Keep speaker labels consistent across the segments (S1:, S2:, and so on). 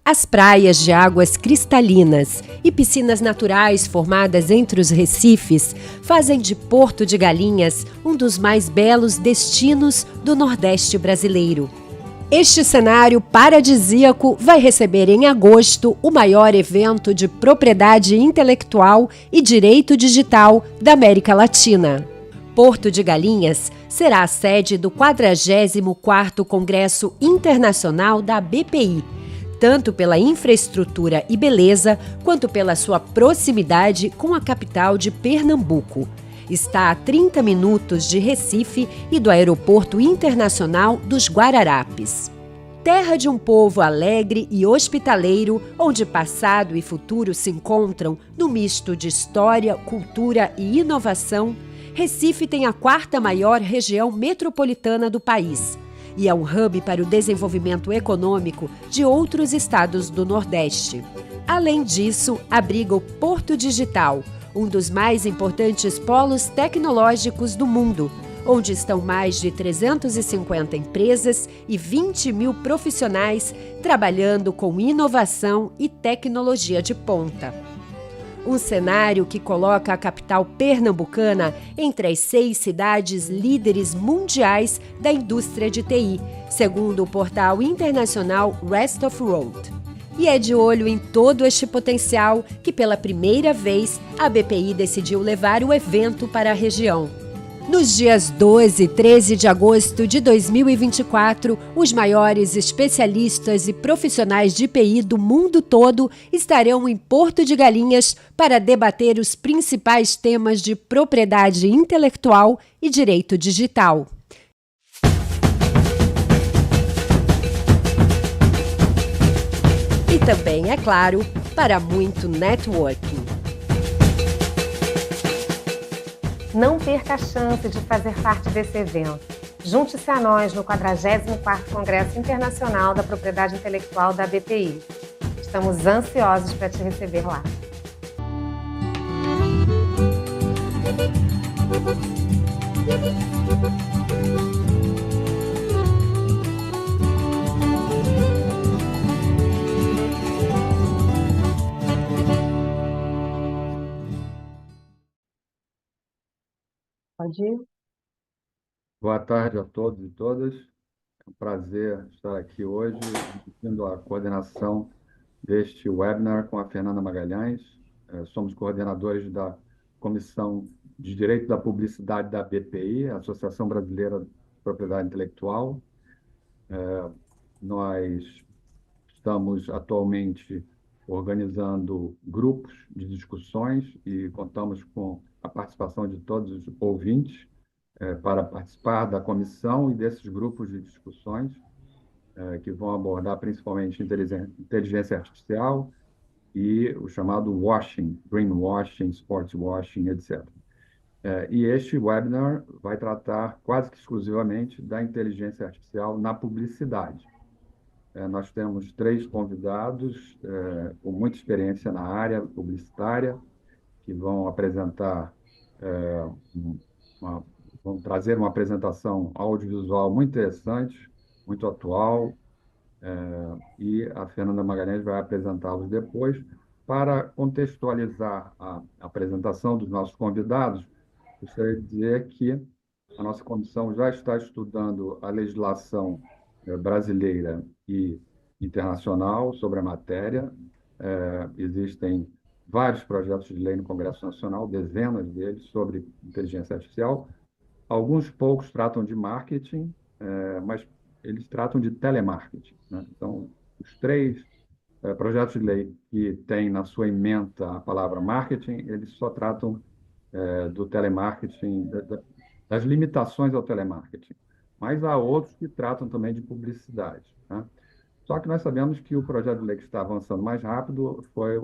S1: As praias de águas cristalinas e piscinas naturais formadas entre os recifes fazem de Porto de Galinhas um dos mais belos destinos do Nordeste brasileiro. Este cenário paradisíaco vai receber em agosto o maior evento de propriedade intelectual e direito digital da América Latina. Porto de Galinhas será a sede do 44º Congresso Internacional da BPI, tanto pela infraestrutura e beleza, quanto pela sua proximidade com a capital de Pernambuco. Está a 30 minutos de Recife e do Aeroporto Internacional dos Guararapes. Terra de um povo alegre e hospitaleiro, onde passado e futuro se encontram no misto de história, cultura e inovação, Recife tem a 4ª maior região metropolitana do país e é um hub para o desenvolvimento econômico de outros estados do Nordeste. Além disso, abriga o Porto Digital, um dos mais importantes polos tecnológicos do mundo, onde estão mais de 350 empresas e 20 mil profissionais trabalhando com inovação e tecnologia de ponta. Um cenário que coloca a capital pernambucana entre as 6 cidades líderes mundiais da indústria de TI, segundo o portal internacional Rest of World. E é de olho em todo este potencial que, pela primeira vez, a BPI decidiu levar o evento para a região. Nos dias 12 e 13 de agosto de 2024, os maiores especialistas e profissionais de TI do mundo todo estarão em Porto de Galinhas para debater os principais temas de propriedade intelectual e direito digital. E também, é claro, para muito networking.
S2: Não perca a chance de fazer parte desse evento. Junte-se a nós no 44º Congresso Internacional da Propriedade Intelectual da BPI. Estamos ansiosos para te receber lá. Pode ir.
S3: Boa tarde a todos e todas. É um prazer estar aqui hoje, discutindo a coordenação deste webinar com a Fernanda Magalhães. Somos coordenadores da Comissão de Direito da Publicidade da BPI, a Associação Brasileira de Propriedade Intelectual. Nós estamos atualmente organizando grupos de discussões e contamos com a participação de todos os ouvintes para participar da comissão e desses grupos de discussões que vão abordar principalmente inteligência artificial e o chamado washing, greenwashing, sportswashing, etc. E este webinar vai tratar quase que exclusivamente da inteligência artificial na publicidade. Nós temos 3 convidados com muita experiência na área publicitária, que vão apresentar vão trazer uma apresentação audiovisual muito interessante, muito atual, e a Fernanda Magalhães vai apresentá-los depois. Para contextualizar a apresentação dos nossos convidados, gostaria de dizer que a nossa comissão já está estudando a legislação brasileira e internacional sobre a matéria. Existem vários projetos de lei no Congresso Nacional, dezenas deles, sobre inteligência artificial. Alguns poucos tratam de marketing, mas eles tratam de telemarketing, né? Então, os 3 projetos de lei que têm na sua ementa a palavra marketing, eles só tratam do telemarketing, das limitações ao telemarketing. Mas há outros que tratam também de publicidade, né? Só que nós sabemos que o projeto de lei que está avançando mais rápido foi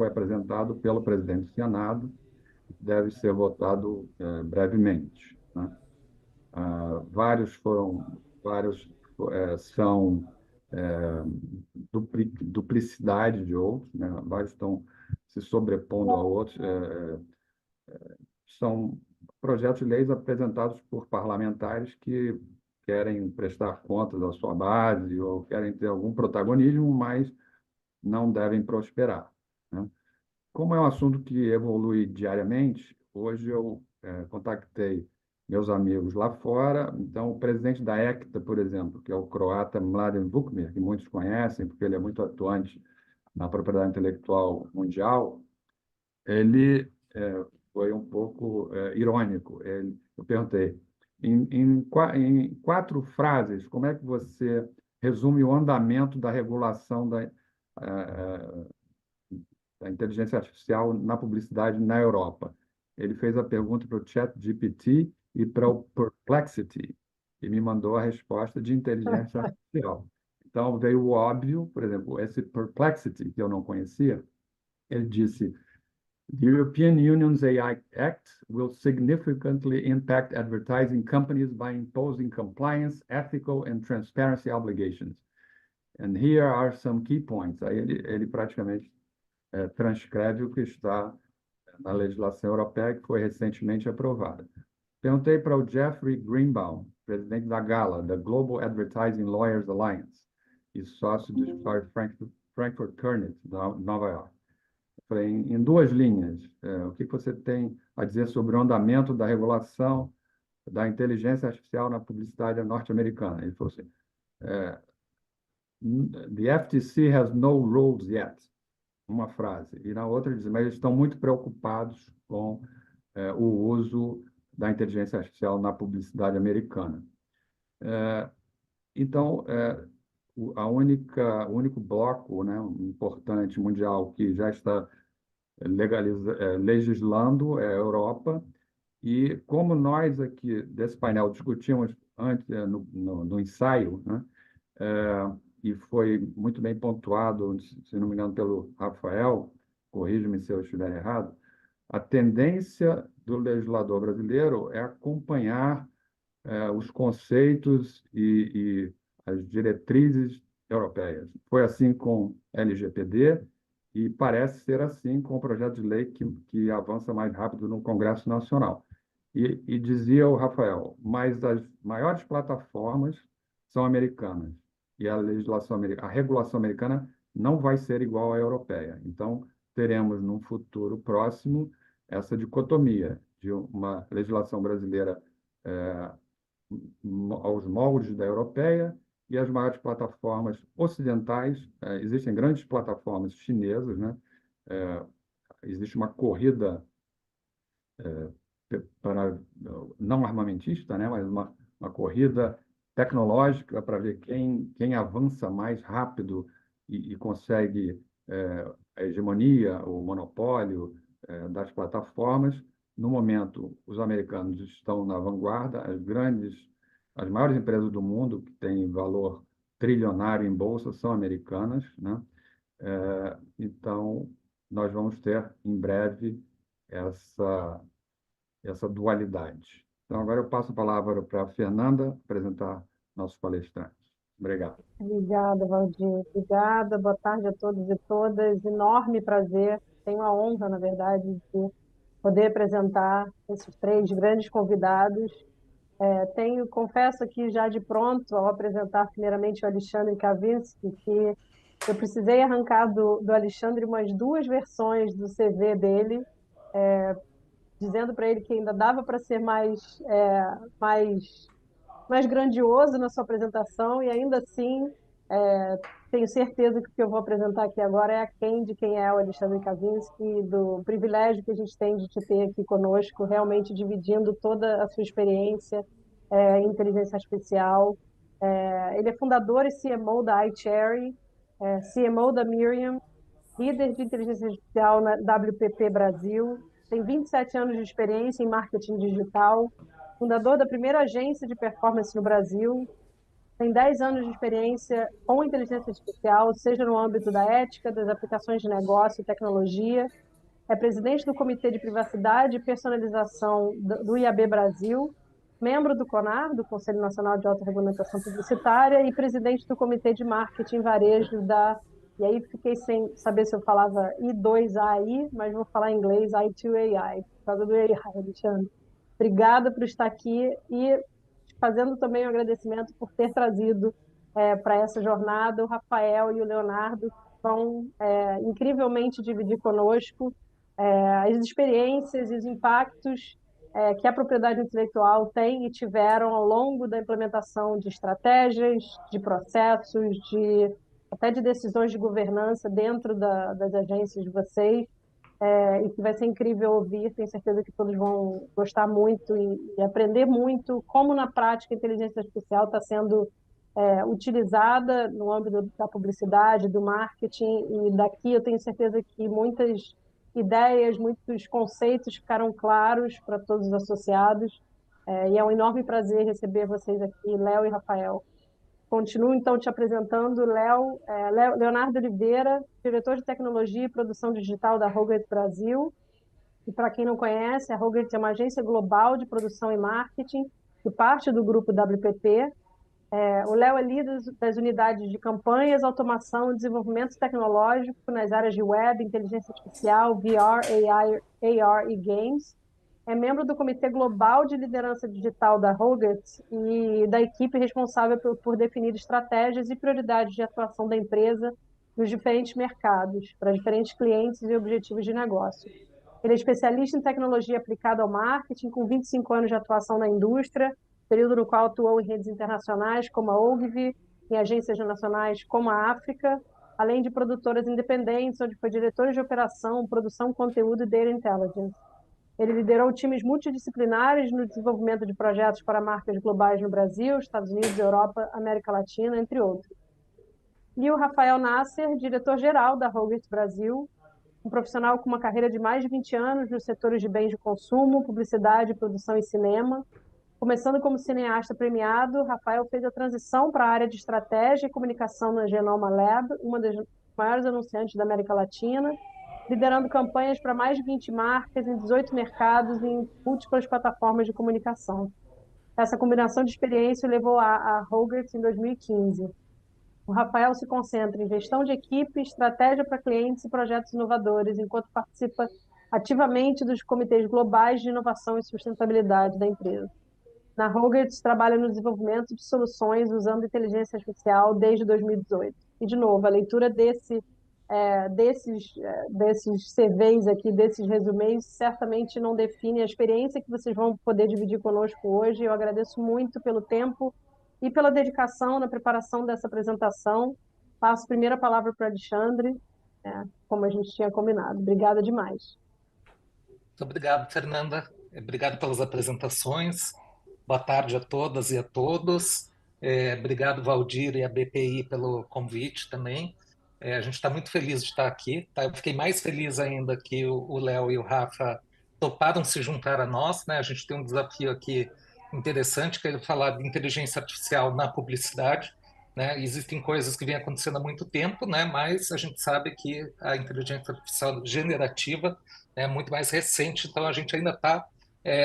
S3: apresentado pelo presidente do Senado, deve ser votado brevemente, né? Vários são duplicidade de outros, né? Vários estão se sobrepondo a outros. São projetos de leis apresentados por parlamentares que querem prestar contas à sua base ou querem ter algum protagonismo, mas não devem prosperar, né? Como é um assunto que evolui diariamente, hoje eu contactei meus amigos lá fora. Então, o presidente da ECTA, por exemplo, que é o croata Mladen Vukmir, que muitos conhecem, porque ele é muito atuante na propriedade intelectual mundial, ele foi um pouco irônico. Eu perguntei, em 4 frases, como é que você resume o andamento da regulação da inteligência artificial na publicidade na Europa? Ele fez a pergunta para o ChatGPT e para o Perplexity e me mandou a resposta de inteligência artificial. Então, veio o óbvio. Por exemplo, esse Perplexity, que eu não conhecia, ele disse: The European Union's AI Act will significantly impact advertising companies by imposing compliance, ethical, and transparency obligations. And here are some key points. Aí ele praticamente transcreve o que está na legislação europeia, que foi recentemente aprovada. Perguntei para o Jeffrey Greenbaum, presidente da GALA, da Global Advertising Lawyers Alliance, e sócio do escritório Frankfurt Kearney, Nova York. Falei, em 2 linhas, o que você tem a dizer sobre o andamento da regulação da inteligência artificial na publicidade norte-americana? Ele falou assim: The FTC has no rules yet. Uma frase. E na outra ele diz: mas eles estão muito preocupados com o uso da inteligência artificial na publicidade americana. Então, o único bloco, né, importante mundial que já está legislando é a Europa. E como nós aqui desse painel discutimos antes, no ensaio, né, e foi muito bem pontuado, se não me engano, pelo Rafael, corrija-me se eu estiver errado, a tendência do legislador brasileiro é acompanhar os conceitos e as diretrizes europeias. Foi assim com LGPD e parece ser assim com o projeto de lei que avança mais rápido no Congresso Nacional. E dizia o Rafael, mas as maiores plataformas são americanas e a regulação americana não vai ser igual à europeia. Então, teremos num futuro próximo essa dicotomia de uma legislação brasileira aos moldes da europeia e as maiores plataformas ocidentais. Existem grandes plataformas chinesas, né? Existe uma corrida para não armamentista, né? Mas uma corrida tecnológica para ver quem avança mais rápido e consegue a hegemonia, o monopólio das plataformas. No momento, os americanos estão na vanguarda. As maiores empresas do mundo que têm valor trilionário em bolsa são americanas, né? Então, nós vamos ter em breve essa dualidade. Então, agora eu passo a palavra para a Fernanda apresentar nossos palestrantes. Obrigado.
S4: Obrigada, Valdir. Obrigada. Boa tarde a todos e todas. Enorme prazer. Tenho a honra, na verdade, de poder apresentar esses 3 grandes convidados. Confesso aqui já de pronto, ao apresentar primeiramente o Alexandre Kavinsky, que eu precisei arrancar do Alexandre umas 2 versões do CV dele, dizendo para ele que ainda dava para ser mais grandioso na sua apresentação, e ainda assim tenho certeza que o que eu vou apresentar aqui agora é aquém de quem é o Alexandre Kavinsky, do privilégio que a gente tem de te ter aqui conosco, realmente dividindo toda a sua experiência em inteligência artificial. Ele é fundador e CMO da iCherry, CMO da Miriam, líder de inteligência artificial na WPP Brasil, tem 27 anos de experiência em marketing digital, fundador da primeira agência de performance no Brasil, tem 10 anos de experiência com inteligência artificial, seja no âmbito da ética, das aplicações de negócio e tecnologia, é presidente do Comitê de Privacidade e Personalização do IAB Brasil, membro do CONAR, do Conselho Nacional de Autorregulamentação Publicitária, e presidente do Comitê de Marketing e Varejo da... E aí fiquei sem saber se eu falava I2AI, mas vou falar em inglês I2AI, por causa do AI, Alexandre. Obrigada por estar aqui e fazendo também um agradecimento por ter trazido para essa jornada o Rafael e o Leonardo, que vão incrivelmente dividir conosco as experiências e os impactos que a propriedade intelectual tem e tiveram ao longo da implementação de estratégias, de processos, até de decisões de governança dentro das agências de vocês, e que vai ser incrível ouvir. Tenho certeza que todos vão gostar muito e aprender muito como, na prática, a inteligência artificial está sendo utilizada no âmbito da publicidade, do marketing, e daqui eu tenho certeza que muitas ideias, muitos conceitos ficaram claros para todos os associados, e é um enorme prazer receber vocês aqui, Léo e Rafael. Continuo, então, te apresentando, Leonardo Oliveira, diretor de Tecnologia e Produção Digital da Hogarth Brasil. E, para quem não conhece, a Hogarth é uma agência global de produção e marketing, que parte do grupo WPP. O Léo é líder das unidades de campanhas, automação e desenvolvimento tecnológico nas áreas de web, inteligência artificial, VR, AI, AR e games. É membro do Comitê Global de Liderança Digital da Hogarth e da equipe responsável por definir estratégias e prioridades de atuação da empresa nos diferentes mercados, para diferentes clientes e objetivos de negócio. Ele é especialista em tecnologia aplicada ao marketing, com 25 anos de atuação na indústria, período no qual atuou em redes internacionais como a Ogilvy, em agências nacionais como a África, além de produtoras independentes, onde foi diretor de operação, produção, conteúdo e data intelligence. Ele liderou times multidisciplinares no desenvolvimento de projetos para marcas globais no Brasil, Estados Unidos, Europa, América Latina, entre outros. E o Rafael Nasser, diretor-geral da Hogarth Brasil, um profissional com uma carreira de mais de 20 anos nos setores de bens de consumo, publicidade, produção e cinema. Começando como cineasta premiado, Rafael fez a transição para a área de estratégia e comunicação na Genoma Lab, uma das maiores anunciantes da América Latina, liderando campanhas para mais de 20 marcas em 18 mercados e em múltiplas plataformas de comunicação. Essa combinação de experiência levou a Hogarth em 2015. O Rafael se concentra em gestão de equipe, estratégia para clientes e projetos inovadores, enquanto participa ativamente dos comitês globais de inovação e sustentabilidade da empresa. Na Hogarth, trabalha no desenvolvimento de soluções usando inteligência artificial desde 2018. E, de novo, a leitura desses CVs aqui, desses resumês, certamente não define a experiência que vocês vão poder dividir conosco hoje. Eu agradeço muito pelo tempo e pela dedicação na preparação dessa apresentação. Passo a primeira palavra para o Alexandre, como a gente tinha combinado. Obrigada demais.
S5: Muito obrigado, Fernanda. Obrigado pelas apresentações. Boa tarde a todas e a todos. Obrigado, Valdir e a BPI, pelo convite também. A gente está muito feliz de estar aqui. Tá? Eu fiquei mais feliz ainda que o Léo e o Rafa toparam se juntar a nós. Né? A gente tem um desafio aqui interessante, que é falar de inteligência artificial na publicidade. Né? Existem coisas que vêm acontecendo há muito tempo, né? Mas a gente sabe que a inteligência artificial generativa é muito mais recente, então a gente ainda está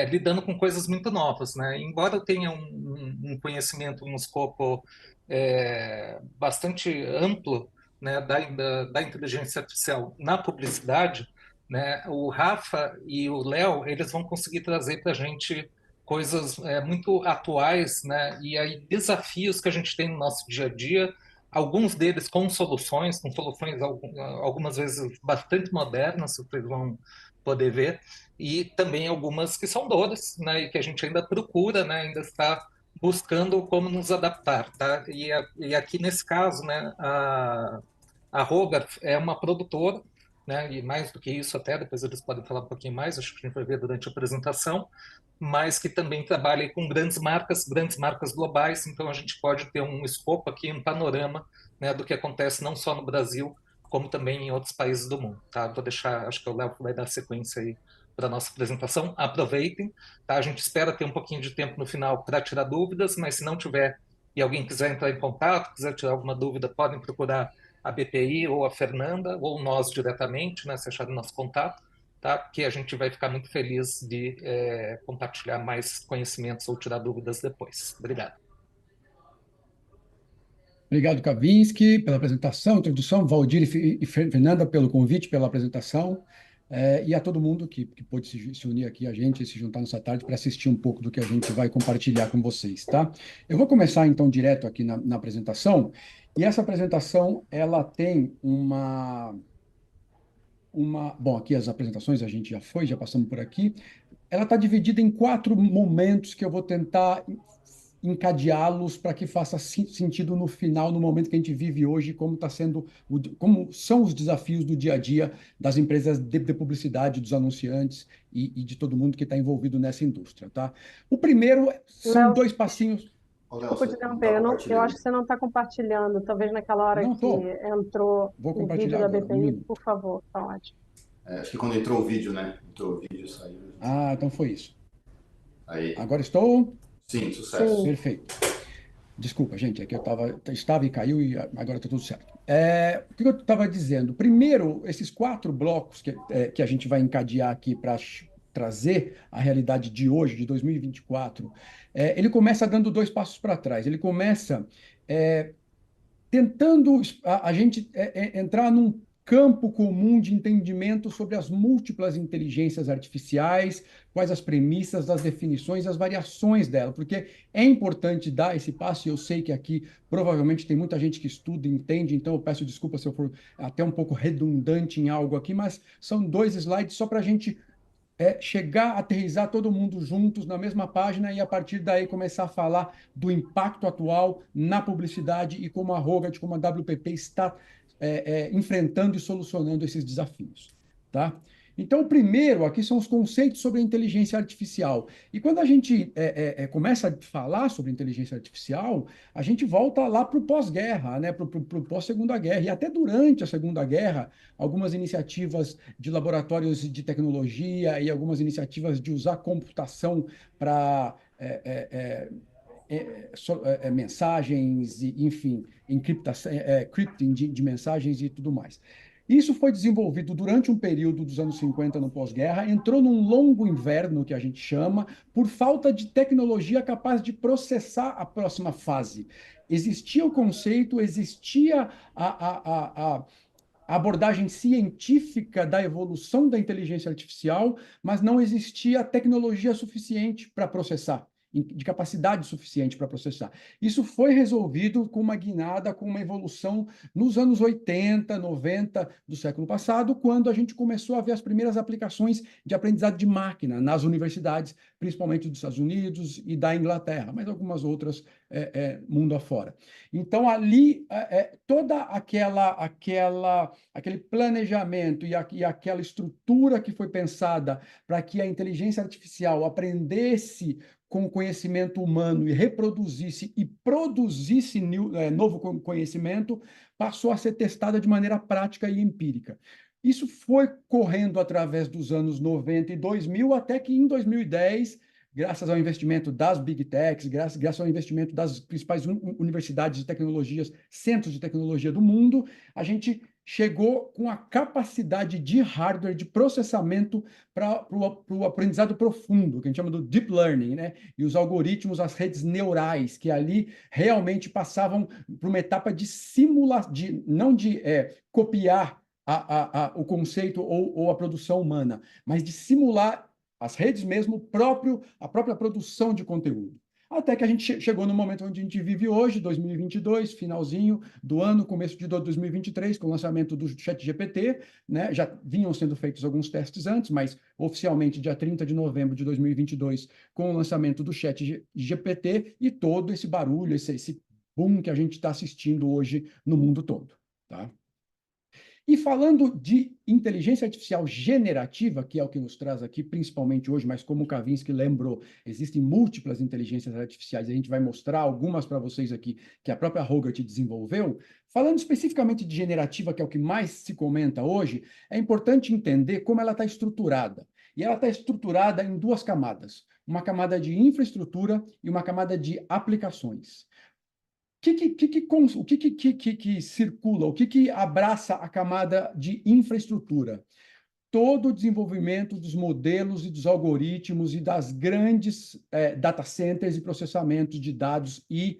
S5: lidando com coisas muito novas, né? Embora eu tenha um conhecimento, um escopo bastante amplo, né, da inteligência artificial na publicidade, né, o Rafa e o Léo, eles vão conseguir trazer para a gente coisas muito atuais, né, e aí desafios que a gente tem no nosso dia a dia, alguns deles com soluções algumas vezes bastante modernas, vocês vão poder ver, e também algumas que são dores, né, e que a gente ainda procura, né, ainda está buscando como nos adaptar, tá? E aqui nesse caso, né, a Hogarth é uma produtora, né, e mais do que isso até, depois eles podem falar um pouquinho mais, acho que a gente vai ver durante a apresentação, mas que também trabalha com grandes marcas globais, então a gente pode ter um escopo aqui, um panorama, né, do que acontece não só no Brasil, como também em outros países do mundo. Tá? Vou deixar, acho que o Léo vai dar sequência aí para a nossa apresentação. Aproveitem. Tá? A gente espera ter um pouquinho de tempo no final para tirar dúvidas, mas se não tiver e alguém quiser entrar em contato, quiser tirar alguma dúvida, podem procurar a BPI ou a Fernanda, ou nós diretamente, né, se acharem nosso contato, tá? Porque a gente vai ficar muito feliz de compartilhar mais conhecimentos ou tirar dúvidas depois. Obrigado.
S6: Obrigado, Kavinsky, pela apresentação, introdução, Valdir e Fernanda pelo convite, pela apresentação. e a todo mundo que pôde se unir aqui a gente, se juntar nessa tarde para assistir um pouco do que a gente vai compartilhar com vocês, tá? Eu vou começar então direto aqui na apresentação, e essa apresentação ela tem bom, aqui as apresentações a gente já passamos por aqui. Ela está dividida em 4 momentos que eu vou tentar encadeá-los para que faça sentido no final, no momento que a gente vive hoje, como está sendo, como são os desafios do dia a dia das empresas de publicidade, dos anunciantes e de todo mundo que está envolvido nessa indústria, tá? O primeiro são
S4: Léo,
S6: 2 passinhos.
S4: desculpa te interromper, eu acho que você não está compartilhando, talvez naquela hora
S6: Não
S4: que
S6: estou.
S4: entrou
S6: Vou
S4: o vídeo
S6: compartilhar
S4: da
S6: agora, um
S4: BPI,
S6: minuto.
S4: por favor, tá ótimo.
S7: Acho que quando entrou o vídeo, né? Entrou o vídeo, saiu.
S6: Ah, então foi isso.
S7: Aí.
S6: Agora estou?
S7: Sim, sucesso.
S4: Sim.
S6: Perfeito. Desculpa, gente, é que eu estava e caiu e agora está tudo certo. O que eu estava dizendo? Primeiro, esses 4 blocos que a gente vai encadear aqui para trazer a realidade de hoje, de 2024, ele começa dando 2 passos para trás. Ele começa tentando a gente entrar num campo comum de entendimento sobre as múltiplas inteligências artificiais, quais as premissas, as definições, as variações dela, porque é importante dar esse passo, e eu sei que aqui provavelmente tem muita gente que estuda e entende, então eu peço desculpa se eu for até um pouco redundante em algo aqui, mas são 2 slides só para a gente chegar, aterrissar todo mundo juntos na mesma página e, a partir daí, começar a falar do impacto atual na publicidade e como a Hogarth, como a WPP está enfrentando e solucionando esses desafios, tá? Então, o primeiro aqui são os conceitos sobre a inteligência artificial. E quando a gente começa a falar sobre inteligência artificial, a gente volta lá para o pós-guerra, né? Para o pós-Segunda Guerra. E até durante a Segunda Guerra, algumas iniciativas de laboratórios de tecnologia e algumas iniciativas de usar computação para mensagens, enfim, encriptação, encrypting de mensagens e tudo mais. Isso foi desenvolvido durante um período dos anos 50 no pós-guerra, entrou num longo inverno, que a gente chama, por falta de tecnologia capaz de processar a próxima fase. Existia o conceito, existia a abordagem científica da evolução da inteligência artificial, mas não existia tecnologia suficiente para processar, de capacidade suficiente para processar. Isso foi resolvido com uma guinada, com uma evolução nos anos 80, 90 do século passado, quando a gente começou a ver as primeiras aplicações de aprendizado de máquina nas universidades, principalmente dos Estados Unidos e da Inglaterra, mas algumas outras mundo afora. Então, ali, toda aquele planejamento e aquela estrutura que foi pensada para que a inteligência artificial aprendesse com o conhecimento humano e reproduzisse e produzisse novo conhecimento, passou a ser testada de maneira prática e empírica. Isso foi correndo através dos anos 90 e 2000, até que em 2010, graças ao investimento das Big Techs, graças ao investimento das principais universidades de tecnologias, centros de tecnologia do mundo, a gente chegou com a capacidade de hardware, de processamento para o aprendizado profundo, que a gente chama do deep learning, né? E os algoritmos, as redes neurais, que ali realmente passavam por uma etapa de simulação, não de copiar o conceito ou a produção humana, mas de simular as redes mesmo, a própria produção de conteúdo. Até que a gente chegou no momento onde a gente vive hoje, 2022, finalzinho do ano, começo de 2023, com o lançamento do ChatGPT, né? Já vinham sendo feitos alguns testes antes, mas oficialmente dia 30 de novembro de 2022, com o lançamento do ChatGPT e todo esse barulho, esse boom que a gente está assistindo hoje no mundo todo, tá? E falando de inteligência artificial generativa, que é o que nos traz aqui, principalmente hoje, mas como o Kavinsky lembrou, existem múltiplas inteligências artificiais, a gente vai mostrar algumas para vocês aqui, que a própria Hogarth desenvolveu. Falando especificamente de generativa, que é o que mais se comenta hoje, é importante entender como ela está estruturada. E ela está estruturada em 2 camadas, uma camada de infraestrutura e uma camada de aplicações. O que circula, o que abraça a camada de infraestrutura? Todo o desenvolvimento dos modelos e dos algoritmos e das grandes data centers e processamento de dados e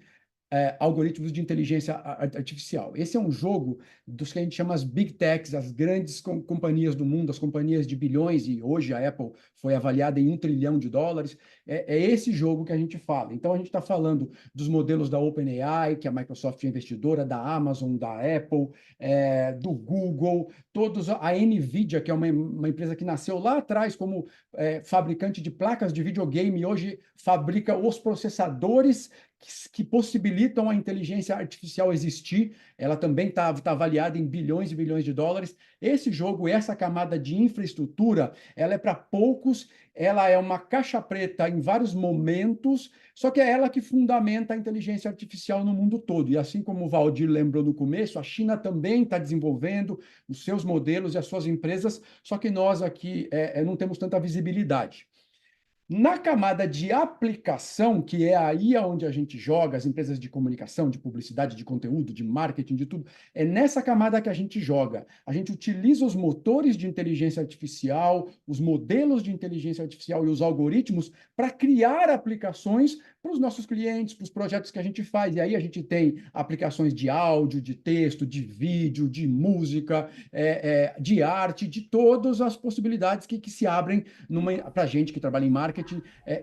S6: algoritmos de inteligência artificial. Esse é um jogo dos que a gente chama as Big Techs, as grandes companhias do mundo, as companhias de bilhões, e hoje a Apple foi avaliada em $1 trilhão. É esse jogo que a gente fala. Então, a gente está falando dos modelos da OpenAI, que a Microsoft é investidora, da Amazon, da Apple, do Google, todos, a NVIDIA, que é uma empresa que nasceu lá atrás como fabricante de placas de videogame, e hoje fabrica os processadores que possibilitam a inteligência artificial existir. Ela também está avaliada em bilhões e bilhões de dólares. Esse jogo, essa camada de infraestrutura, ela é para poucos, ela é uma caixa preta em vários momentos, só que é ela que fundamenta a inteligência artificial no mundo todo. E assim como o Valdir lembrou no começo, a China também está desenvolvendo os seus modelos e as suas empresas, só que nós aqui não temos tanta visibilidade. Na camada de aplicação, que é aí onde a gente joga, as empresas de comunicação, de publicidade, de conteúdo, de marketing, de tudo, é nessa camada que a gente joga. A gente utiliza os motores de inteligência artificial, os modelos de inteligência artificial e os algoritmos para criar aplicações para os nossos clientes, para os projetos que a gente faz. E aí a gente tem aplicações de áudio, de texto, de vídeo, de música, de arte, de todas as possibilidades que se abrem para a gente que trabalha em marketing,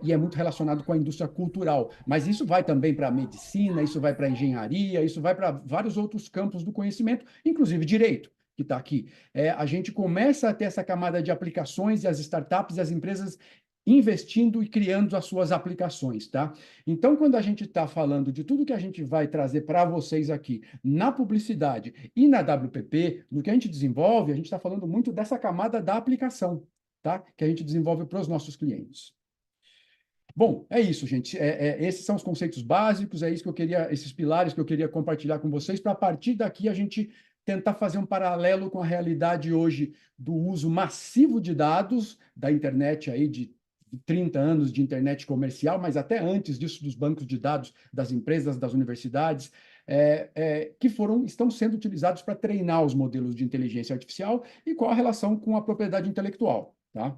S6: e é muito relacionado com a indústria cultural. Mas isso vai também para a medicina, isso vai para a engenharia, isso vai para vários outros campos do conhecimento, inclusive direito, que está aqui. A gente começa a ter essa camada de aplicações e as startups e as empresas investindo e criando as suas aplicações, tá? Então, quando a gente está falando de tudo que a gente vai trazer para vocês aqui na publicidade e na WPP, no que a gente desenvolve, a gente está falando muito dessa camada da aplicação, tá? Que a gente desenvolve para os nossos clientes. Bom, é isso, gente. Esses são os conceitos básicos, é isso que eu queria, esses pilares que eu queria compartilhar com vocês, para a partir daqui a gente tentar fazer um paralelo com a realidade hoje do uso massivo de dados da internet aí, de 30 anos de internet comercial, mas até antes disso, dos bancos de dados das empresas, das universidades, que estão sendo utilizados para treinar os modelos de inteligência artificial e qual a relação com a propriedade intelectual, tá?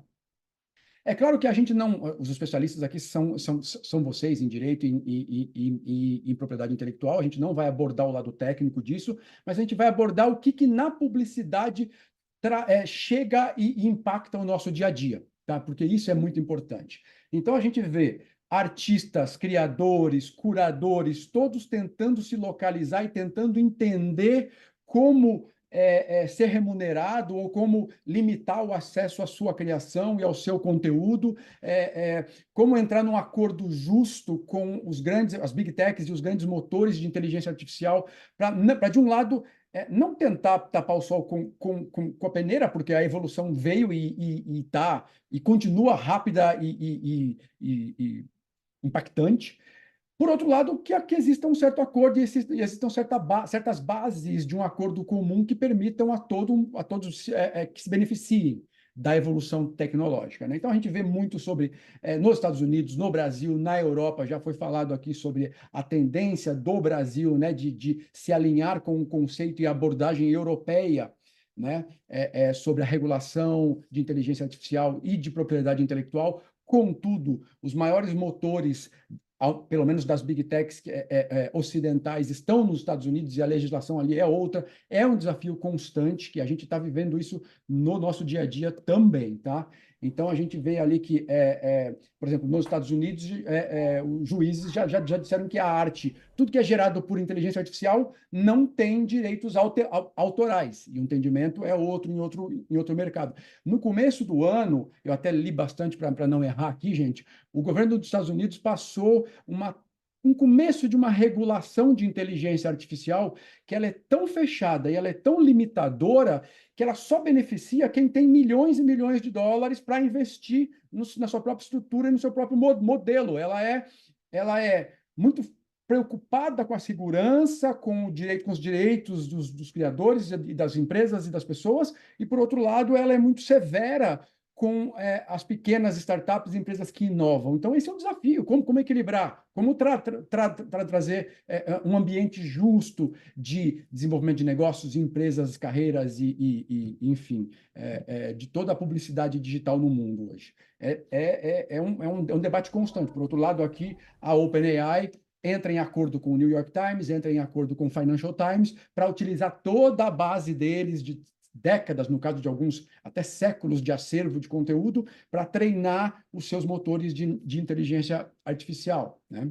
S6: É claro que a gente não, os especialistas aqui são vocês em direito e em propriedade intelectual, a gente não vai abordar o lado técnico disso, mas a gente vai abordar o que na publicidade chega e impacta o nosso dia a dia, tá? Porque isso é muito importante. Então a gente vê artistas, criadores, curadores, todos tentando se localizar e tentando entender como ser remunerado ou como limitar o acesso à sua criação e ao seu conteúdo, como entrar num acordo justo com as Big Techs e os grandes motores de inteligência artificial, para de um lado, não tentar tapar o sol com a peneira, porque a evolução veio e continua rápida e impactante. Por outro lado, que exista um certo acordo e existam certas bases de um acordo comum que permitam a todos que se beneficiem da evolução tecnológica, né? Então, a gente vê muito sobre, nos Estados Unidos, no Brasil, na Europa, já foi falado aqui sobre a tendência do Brasil, né, de se alinhar com o conceito e abordagem europeia, né, sobre a regulação de inteligência artificial e de propriedade intelectual. Contudo, os maiores motores, pelo menos das Big Techs ocidentais, estão nos Estados Unidos e a legislação ali é outra. É um desafio constante que a gente está vivendo isso no nosso dia a dia também, tá? Então, a gente vê ali que, por exemplo, nos Estados Unidos, os juízes já disseram que a arte, tudo que é gerado por inteligência artificial, não tem direitos autorais. E o entendimento é outro em outro mercado. No começo do ano, eu até li bastante para não errar aqui, gente, o governo dos Estados Unidos passou um começo de uma regulação de inteligência artificial que ela é tão fechada e ela é tão limitadora que ela só beneficia quem tem milhões e milhões de dólares para investir na sua própria estrutura e no seu próprio modelo. Ela é muito preocupada com a segurança, com os direitos dos criadores e das empresas e das pessoas, e, por outro lado, ela é muito severa com as pequenas startups e empresas que inovam. Então, esse é um desafio, como equilibrar, como trazer um ambiente justo de desenvolvimento de negócios, empresas, carreiras enfim, de toda a publicidade digital no mundo hoje. É um debate constante. Por outro lado, aqui, a OpenAI entra em acordo com o New York Times, entra em acordo com o Financial Times, para utilizar toda a base deles de décadas, no caso de alguns até séculos de acervo de conteúdo, para treinar os seus motores de inteligência artificial, né?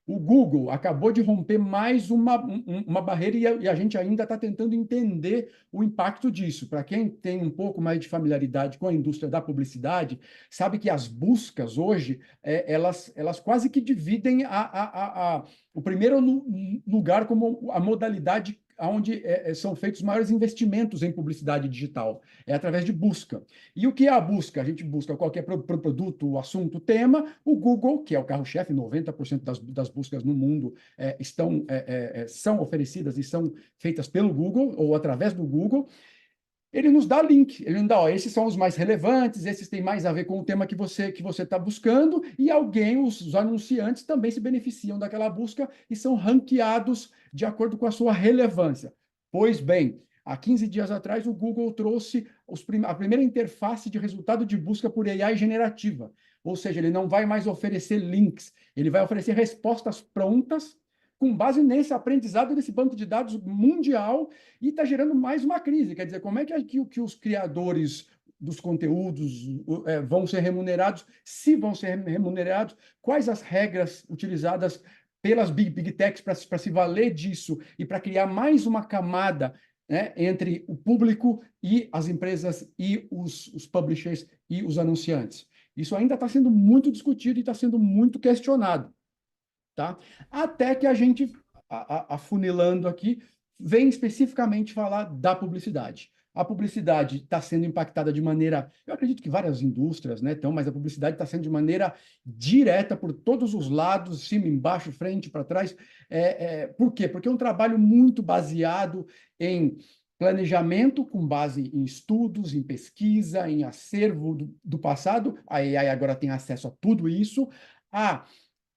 S6: O Google acabou de romper mais uma barreira e a gente ainda está tentando entender o impacto disso. Para quem tem um pouco mais de familiaridade com a indústria da publicidade, sabe que as buscas hoje, elas quase que dividem o primeiro lugar como a modalidade onde são feitos maiores investimentos em publicidade digital. É através de busca. E o que é a busca? A gente busca qualquer produto, assunto, tema. O Google, que é o carro-chefe, 90% das buscas no mundo são oferecidas e são feitas pelo Google ou através do Google. Ele nos dá link, ele nos dá, ó, esses são os mais relevantes, esses têm mais a ver com o tema que você está buscando, e os anunciantes também se beneficiam daquela busca e são ranqueados de acordo com a sua relevância. Pois bem, há 15 dias atrás, o Google trouxe a primeira interface de resultado de busca por AI generativa, ou seja, ele não vai mais oferecer links, ele vai oferecer respostas prontas com base nesse aprendizado desse banco de dados mundial, e está gerando mais uma crise. Quer dizer, como é que os criadores dos conteúdos vão ser remunerados? Se vão ser remunerados, quais as regras utilizadas pelas Big Techs para se valer disso e para criar mais uma camada, né, entre o público e as empresas e os publishers e os anunciantes? Isso ainda está sendo muito discutido e está sendo muito questionado. Tá? Até que a gente, afunilando aqui, vem especificamente falar da publicidade. A publicidade está sendo impactada de maneira, eu acredito que várias indústrias, né, mas a publicidade está sendo de maneira direta por todos os lados, cima, embaixo, frente, para trás. Por quê? Porque é um trabalho muito baseado em planejamento, com base em estudos, em pesquisa, em acervo do passado. A AI agora tem acesso a tudo isso.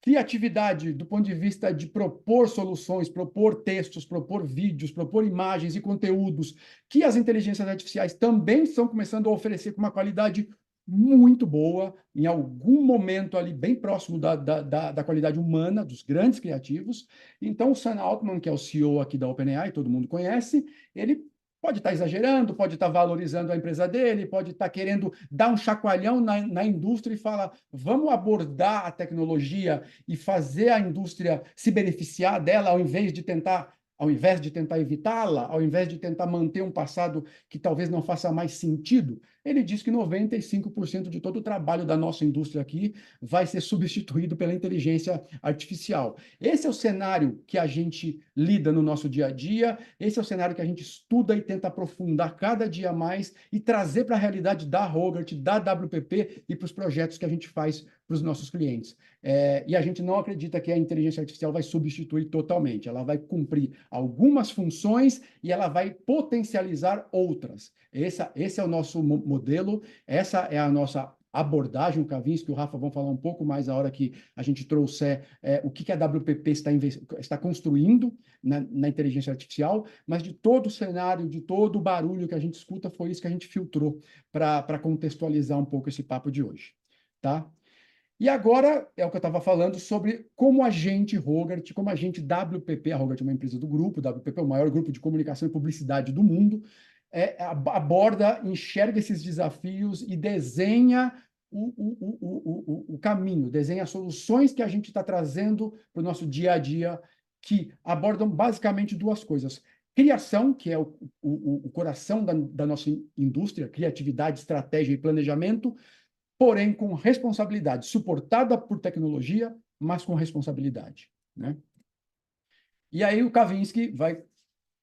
S6: Criatividade do ponto de vista de propor soluções, propor textos, propor vídeos, propor imagens e conteúdos que as inteligências artificiais também estão começando a oferecer com uma qualidade muito boa, em algum momento ali bem próximo da qualidade humana, dos grandes criativos. Então, o Sam Altman, que é o CEO aqui da OpenAI, todo mundo conhece, ele pode estar exagerando, pode estar valorizando a empresa dele, pode estar querendo dar um chacoalhão na indústria e falar, vamos abordar a tecnologia e fazer a indústria se beneficiar dela, ao invés de tentar evitá-la, ao invés de tentar manter um passado que talvez não faça mais sentido. Ele diz que 95% de todo o trabalho da nossa indústria aqui vai ser substituído pela inteligência artificial. Esse é o cenário que a gente lida no nosso dia a dia, esse é o cenário que a gente estuda e tenta aprofundar cada dia mais e trazer para a realidade da Hogarth, da WPP e para os projetos que a gente faz para os nossos clientes. E a gente não acredita que a inteligência artificial vai substituir totalmente, ela vai cumprir algumas funções e ela vai potencializar outras. Esse é o nosso modelo, essa é a nossa abordagem, o Kavinsky e o Rafa vão falar um pouco mais a hora que a gente trouxer o que a WPP está construindo na inteligência artificial, mas de todo o cenário, de todo o barulho que a gente escuta, foi isso que a gente filtrou para contextualizar um pouco esse papo de hoje, tá? E agora é o que eu estava falando sobre como a gente, Hogarth, como a gente, WPP, a Hogarth é uma empresa do grupo, WPP é o maior grupo de comunicação e publicidade do mundo, aborda, enxerga esses desafios e desenha o caminho, desenha soluções que a gente está trazendo para o nosso dia a dia, que abordam basicamente duas coisas. Criação, que é o coração da nossa indústria, criatividade, estratégia e planejamento, porém com responsabilidade, suportada por tecnologia, mas com responsabilidade, né? E aí o Kavinsky vai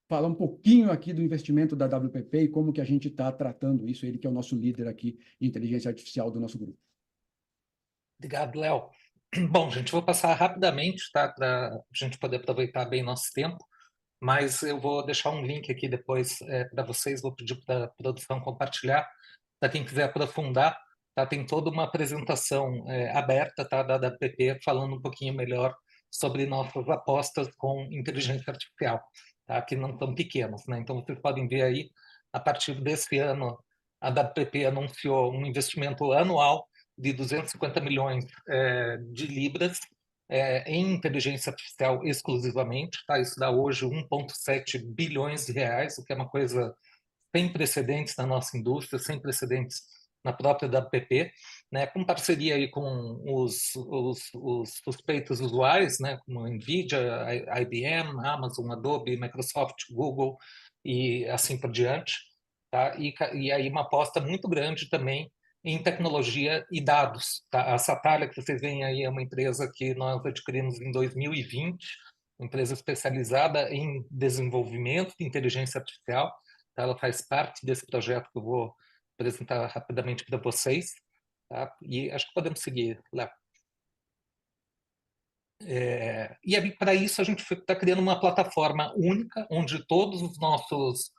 S6: falar um pouquinho aqui do investimento da WPP e como que a gente está tratando isso, ele que é o nosso líder aqui em inteligência artificial do nosso grupo.
S5: Obrigado, Léo. Bom, gente, vou passar rapidamente, tá, para a gente poder aproveitar bem nosso tempo, mas eu vou deixar um link aqui depois para vocês, vou pedir para a produção compartilhar, para quem quiser aprofundar. Tá, tem toda uma apresentação aberta, tá, da WPP falando um pouquinho melhor sobre nossas apostas com inteligência artificial, tá, que não tão pequenas, né? Então vocês podem ver aí, a partir desse ano, a WPP anunciou um investimento anual de 250 milhões de libras em inteligência artificial exclusivamente, tá? Isso dá hoje 1,7 bilhões de reais, o que é uma coisa sem precedentes na nossa indústria, sem precedentes na própria WPP, né, com parceria aí com os suspeitos usuais, né, como NVIDIA, IBM, Amazon, Adobe, Microsoft, Google e assim por diante. Tá? E aí uma aposta muito grande também em tecnologia e dados. Tá? A Satalia, que vocês veem aí, é uma empresa que nós adquirimos em 2020, uma empresa especializada em desenvolvimento de inteligência artificial. Tá? Ela faz parte desse projeto que eu vou apresentar rapidamente para vocês. Tá? E acho que podemos seguir lá. E aí, para isso, a gente está criando uma plataforma única, onde todos os nossos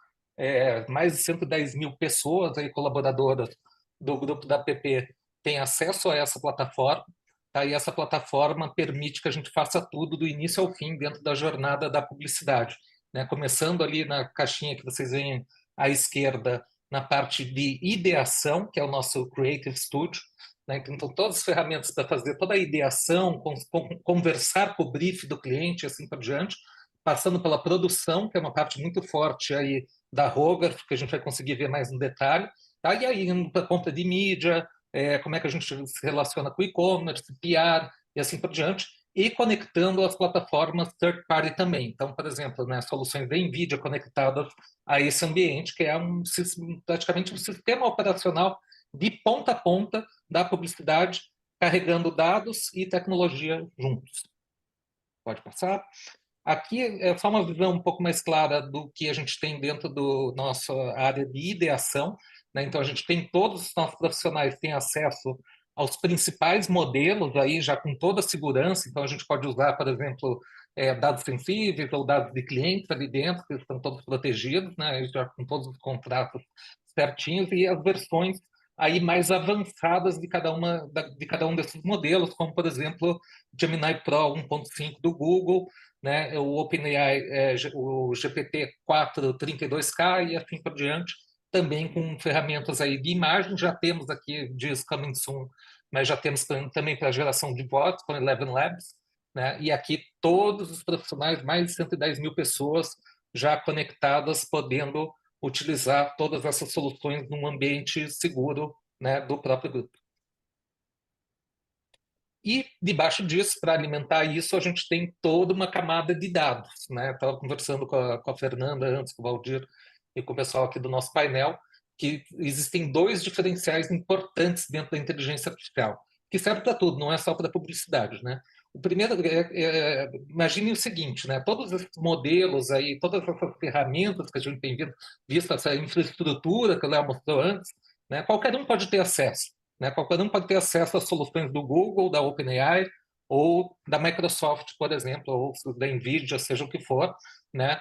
S5: mais de 110 mil pessoas, aí, colaboradoras do grupo da PP, têm acesso a essa plataforma. Tá? E essa plataforma permite que a gente faça tudo do início ao fim dentro da jornada da publicidade. Né? Começando ali na caixinha que vocês veem à esquerda, na parte de ideação, que é o nosso Creative Studio. Né? Então, todas as ferramentas para fazer toda a ideação, conversar com o brief do cliente e assim por diante, passando pela produção, que é uma parte muito forte aí da Hogarth, que a gente vai conseguir ver mais no detalhe, tá? E aí indo para a compra de mídia, como é que a gente se relaciona com o e-commerce, PR e assim por diante, e conectando as plataformas third party também. Então, por exemplo, né, soluções da NVIDIA conectadas a esse ambiente, que é praticamente um sistema operacional de ponta a ponta da publicidade, carregando dados e tecnologia juntos. Pode passar. Aqui é só uma visão um pouco mais clara do que a gente tem dentro do nossa área de ideação. Né? Então, a gente tem todos os nossos profissionais têm acesso aos principais modelos, aí já com toda a segurança. Então, a gente pode usar, por exemplo, dados sensíveis ou dados de clientes ali dentro, que estão todos protegidos, né? Já com todos os contratos certinhos, e as versões aí mais avançadas de cada um desses modelos, como, por exemplo, Gemini Pro 1.5 do Google, né, o OpenAI, o GPT-4 32K e assim por diante, também com ferramentas aí de imagem. Já temos aqui, diz Coming Soon, mas já temos também para geração de voz com Eleven Labs, né, e aqui todos os profissionais, mais de 110 mil pessoas já conectadas, podendo utilizar todas essas soluções num ambiente seguro, né, do próprio grupo. E, debaixo disso, para alimentar isso, a gente tem toda uma camada de dados. Né? Estava conversando com a Fernanda antes, com o Valdir e com o pessoal aqui do nosso painel, que existem dois diferenciais importantes dentro da inteligência artificial, que serve para tudo, não é só para publicidade. Né? O primeiro imagine o seguinte, né? Todos esses modelos aí, todas essas ferramentas que a gente tem visto, essa infraestrutura que o Léo mostrou antes, né? Qualquer um pode ter acesso. Né? Qualquer um pode ter acesso às soluções do Google, da OpenAI ou da Microsoft, por exemplo, ou da NVIDIA, seja o que for, né?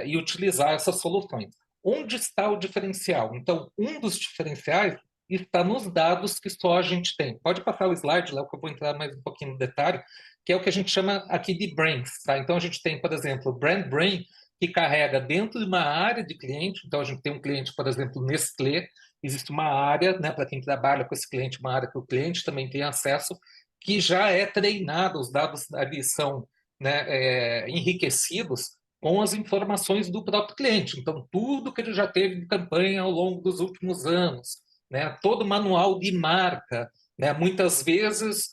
S5: E utilizar essas soluções. Onde está o diferencial? Então, um dos diferenciais está nos dados que só a gente tem. Pode passar o slide, Léo, que eu vou entrar mais um pouquinho no detalhe, que é o que a gente chama aqui de brains. Tá? Então, a gente tem, por exemplo, o Brand Brain, que carrega dentro de uma área de cliente. Então, a gente tem um cliente, por exemplo, Nestlé. Existe uma área, né, para quem trabalha com esse cliente, uma área que o cliente também tem acesso, que já é treinado, os dados ali são, né, enriquecidos com as informações do próprio cliente. Então, tudo que ele já teve de campanha ao longo dos últimos anos, né, todo o manual de marca, né, muitas vezes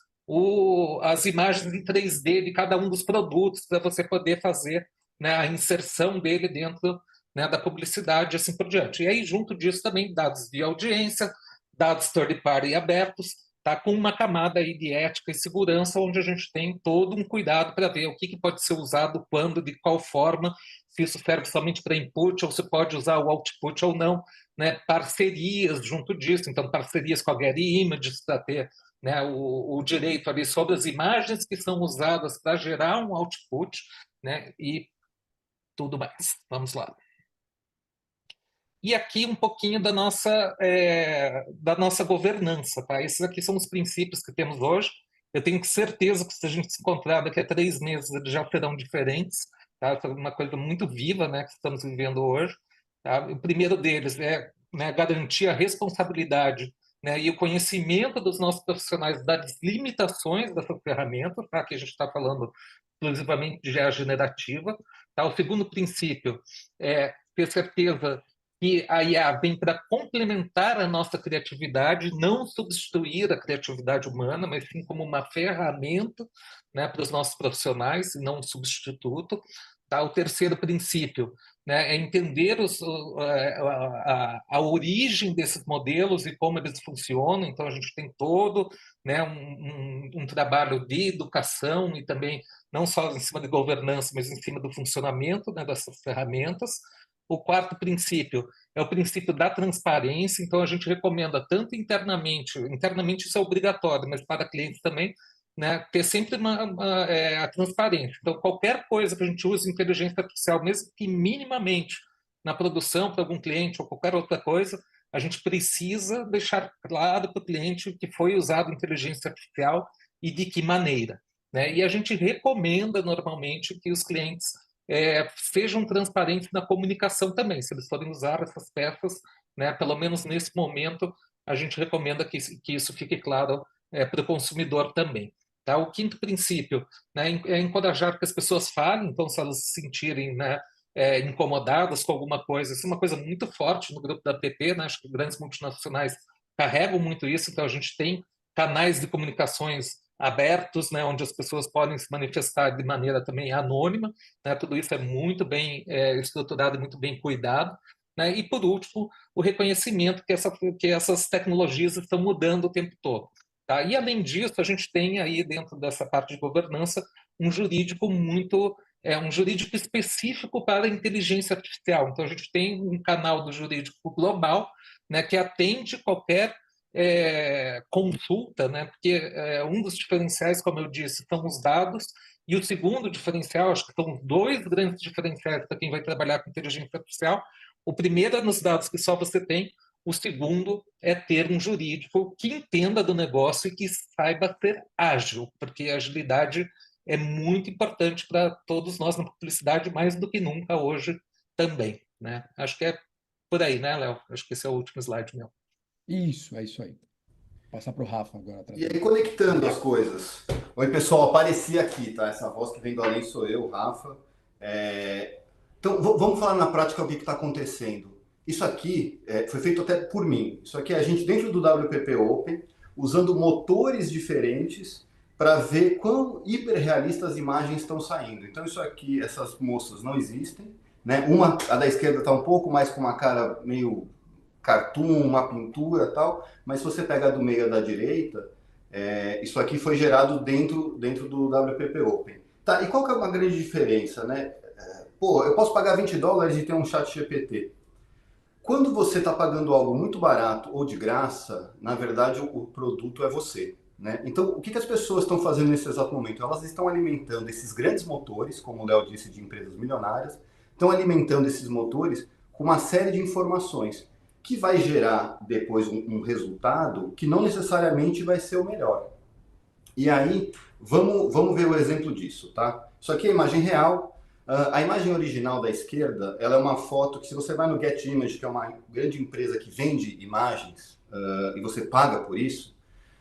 S5: as imagens em 3D de cada um dos produtos, para você poder fazer, né, a inserção dele dentro, né, da publicidade e assim por diante. E aí, junto disso, também dados de audiência, dados third party abertos, tá, com uma camada aí de ética e segurança, onde a gente tem todo um cuidado para ver o que pode ser usado, quando, de qual forma, se isso serve somente para input, ou se pode usar o output ou não, né, parcerias junto disso, então parcerias com a Getty Images para ter, né, o direito ali sobre as imagens que são usadas para gerar um output, né, e tudo mais. Vamos lá. E aqui um pouquinho da nossa governança. Tá? Esses aqui são os princípios que temos hoje. Eu tenho certeza que se a gente se encontrar daqui a 3 meses, eles já serão diferentes. Tá? É uma coisa muito viva, né, que estamos vivendo hoje. Tá? O primeiro deles é, né, garantir a responsabilidade, né, e o conhecimento dos nossos profissionais das limitações dessas ferramentas, tá? Que a gente está falando exclusivamente de IA generativa. Tá? O segundo princípio é ter certeza que a IA vem para complementar a nossa criatividade, não substituir a criatividade humana, mas sim como uma ferramenta, né, para os nossos profissionais, e não um substituto. Tá? O terceiro princípio, né, é entender a origem desses modelos e como eles funcionam. Então, a gente tem todo, né, um trabalho de educação e também não só em cima de governança, mas em cima do funcionamento, né, dessas ferramentas. O quarto princípio é o princípio da transparência. Então, a gente recomenda tanto internamente isso é obrigatório, mas para clientes também, né, ter sempre a transparência. Então, qualquer coisa que a gente use inteligência artificial, mesmo que minimamente na produção para algum cliente ou qualquer outra coisa, a gente precisa deixar claro para o cliente que foi usado inteligência artificial e de que maneira, né? E a gente recomenda normalmente que os clientes sejam transparentes na comunicação também, se eles forem usar essas peças, né? Pelo menos nesse momento, a gente recomenda que isso fique claro para o consumidor também. Tá? O quinto princípio, né, é encorajar que as pessoas falem. Então, se elas se sentirem, né, incomodadas com alguma coisa, isso é uma coisa muito forte no grupo da PP, né? Acho que grandes multinacionais carregam muito isso. Então, a gente tem canais de comunicações abertos, né, onde as pessoas podem se manifestar de maneira também anônima, né? Tudo isso é muito bem estruturado e muito bem cuidado, né? E, por último, o reconhecimento que essas tecnologias estão mudando o tempo todo. Tá? E, além disso, a gente tem aí, dentro dessa parte de governança, um jurídico um jurídico específico para a inteligência artificial. Então, a gente tem um canal do jurídico global, né, que atende qualquer consulta, né, porque um dos diferenciais, como eu disse, são os dados, e o segundo diferencial, acho que são dois grandes diferenciais para quem vai trabalhar com inteligência artificial. O primeiro é nos dados que só você tem, o segundo é ter um jurídico que entenda do negócio e que saiba ser ágil, porque a agilidade é muito importante para todos nós na publicidade, mais do que nunca hoje também, né? Acho que é por aí, né, Léo? Acho que esse é o último slide meu.
S6: Isso, é isso aí. Vou passar para o Rafa agora.
S7: E aí, conectando as coisas. Oi, pessoal, apareci aqui, tá? Essa voz que vem do além sou eu, Rafa. Então, vamos falar na prática o que está acontecendo. Isso aqui foi feito até por mim. Isso aqui é a gente dentro do WPP Open, usando motores diferentes para ver quão hiperrealistas as imagens estão saindo. Então, isso aqui, essas moças não existem, né? A da esquerda está um pouco mais com uma cara meio cartoon, uma pintura e tal, mas se você pega a do meio e a da direita, isso aqui foi gerado dentro do WPP Open. Tá, e qual que é uma grande diferença, né? Eu posso pagar $20 e ter um chat GPT. Quando você está pagando algo muito barato ou de graça, na verdade o produto é você, né? Então, o que as pessoas estão fazendo nesse exato momento? Elas estão alimentando esses grandes motores, como o Léo disse, de empresas milionárias, estão alimentando esses motores com uma série de informações que vai gerar depois um resultado que não necessariamente vai ser o melhor. E aí, vamos ver o exemplo disso, tá? Isso aqui é a imagem real. A imagem original da esquerda, ela é uma foto que, se você vai no Get Image, que é uma grande empresa que vende imagens, e você paga por isso,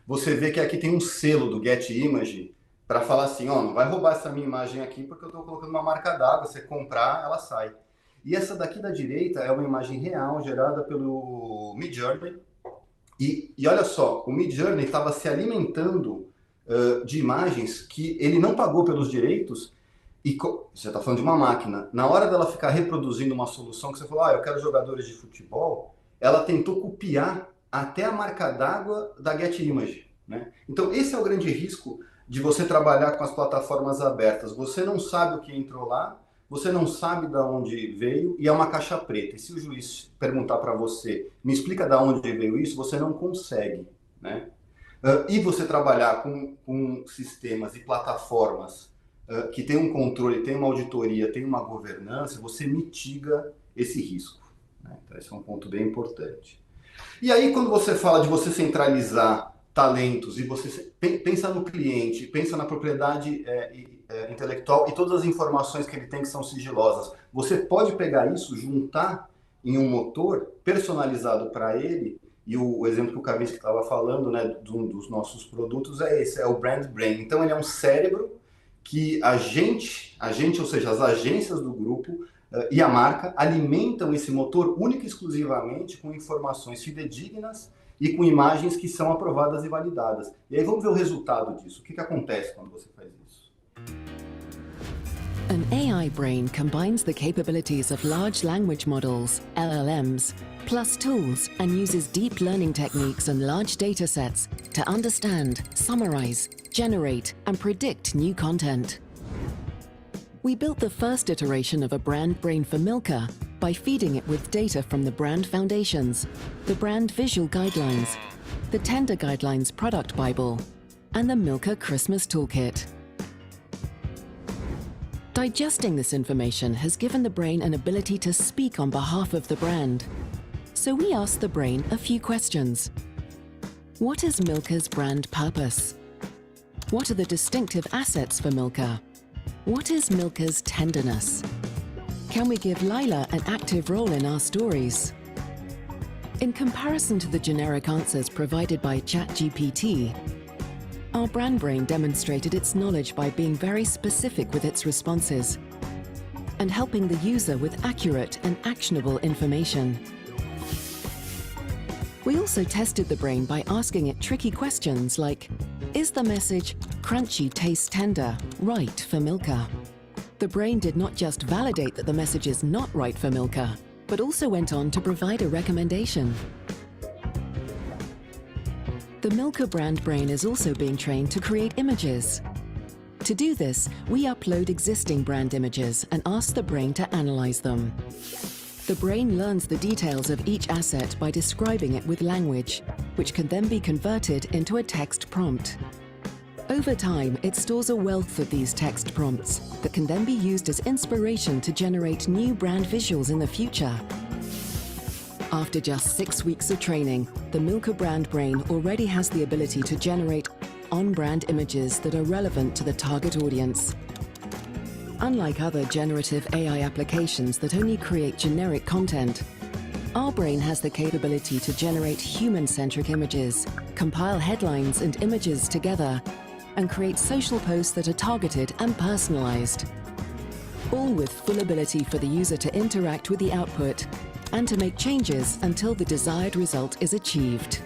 S7: você vê que aqui tem um selo do Get Image para falar assim, ó, não vai roubar essa minha imagem aqui porque eu estou colocando uma marca d'água, você comprar, ela sai. E essa daqui da direita é uma imagem real gerada pelo Midjourney. E olha só, o Midjourney estava se alimentando de imagens que ele não pagou pelos direitos. E você está falando de uma máquina. Na hora dela ficar reproduzindo uma solução que você falou, eu quero jogadores de futebol, ela tentou copiar até a marca d'água da Get Image, né? Então, esse é o grande risco de você trabalhar com as plataformas abertas. Você não sabe o que entrou lá, você não sabe de onde veio e é uma caixa preta. E se o juiz perguntar para você, me explica de onde veio isso, você não consegue, né? E você trabalhar com sistemas e plataformas que tem um controle, tem uma auditoria, tem uma governança, você mitiga esse risco, né? Então, esse é um ponto bem importante. E aí, quando você fala de você centralizar talentos e você pensa no cliente, pensa na propriedade intelectual e todas as informações que ele tem que são sigilosas, você pode pegar isso, juntar em um motor personalizado para ele E o exemplo que o Kavinsky estava falando, né, dos nossos produtos é esse, é o Brand Brain. Então, ele é um cérebro que a gente, ou seja, as agências do grupo e a marca alimentam esse motor única e exclusivamente com informações fidedignas e com imagens que são aprovadas e validadas. E aí vamos ver o resultado disso. O que acontece quando você faz isso?
S8: An AI brain combines the capabilities of large language models, LLMs, plus tools and uses deep learning techniques and large data sets to understand, summarize, generate, and predict new content. We built the first iteration of a brand brain for Milka by feeding it with data from the brand foundations, the brand visual guidelines, the Tender Guidelines product Bible, and the Milka Christmas Toolkit. Digesting this information has given the brain an ability to speak on behalf of the brand. So we asked the brain a few questions. What is Milka's brand purpose? What are the distinctive assets for Milka? What is Milka's tenderness? Can we give Lila an active role in our stories? In comparison to the generic answers provided by ChatGPT, our brand brain demonstrated its knowledge by being very specific with its responses and helping the user with accurate and actionable information. We also tested the brain by asking it tricky questions like, is the message, crunchy tastes tender, right for Milka? The brain did not just validate that the message is not right for Milka, but also went on to provide a recommendation. The Milka brand brain is also being trained to create images. To do this, we upload existing brand images and ask the brain to analyze them. The brain learns the details of each asset by describing it with language, which can then be converted into a text prompt. Over time, it stores a wealth of these text prompts that can then be used as inspiration to generate new brand visuals in the future. After just 6 weeks of training, the Milka brand brain already has the ability to generate on-brand images that are relevant to the target audience. Unlike other generative AI applications that only create generic content, our brain has the capability to generate human-centric images, compile headlines and images together, and create social posts that are targeted and personalized. All with full ability for the user to interact with the output and to make changes until the desired result is achieved.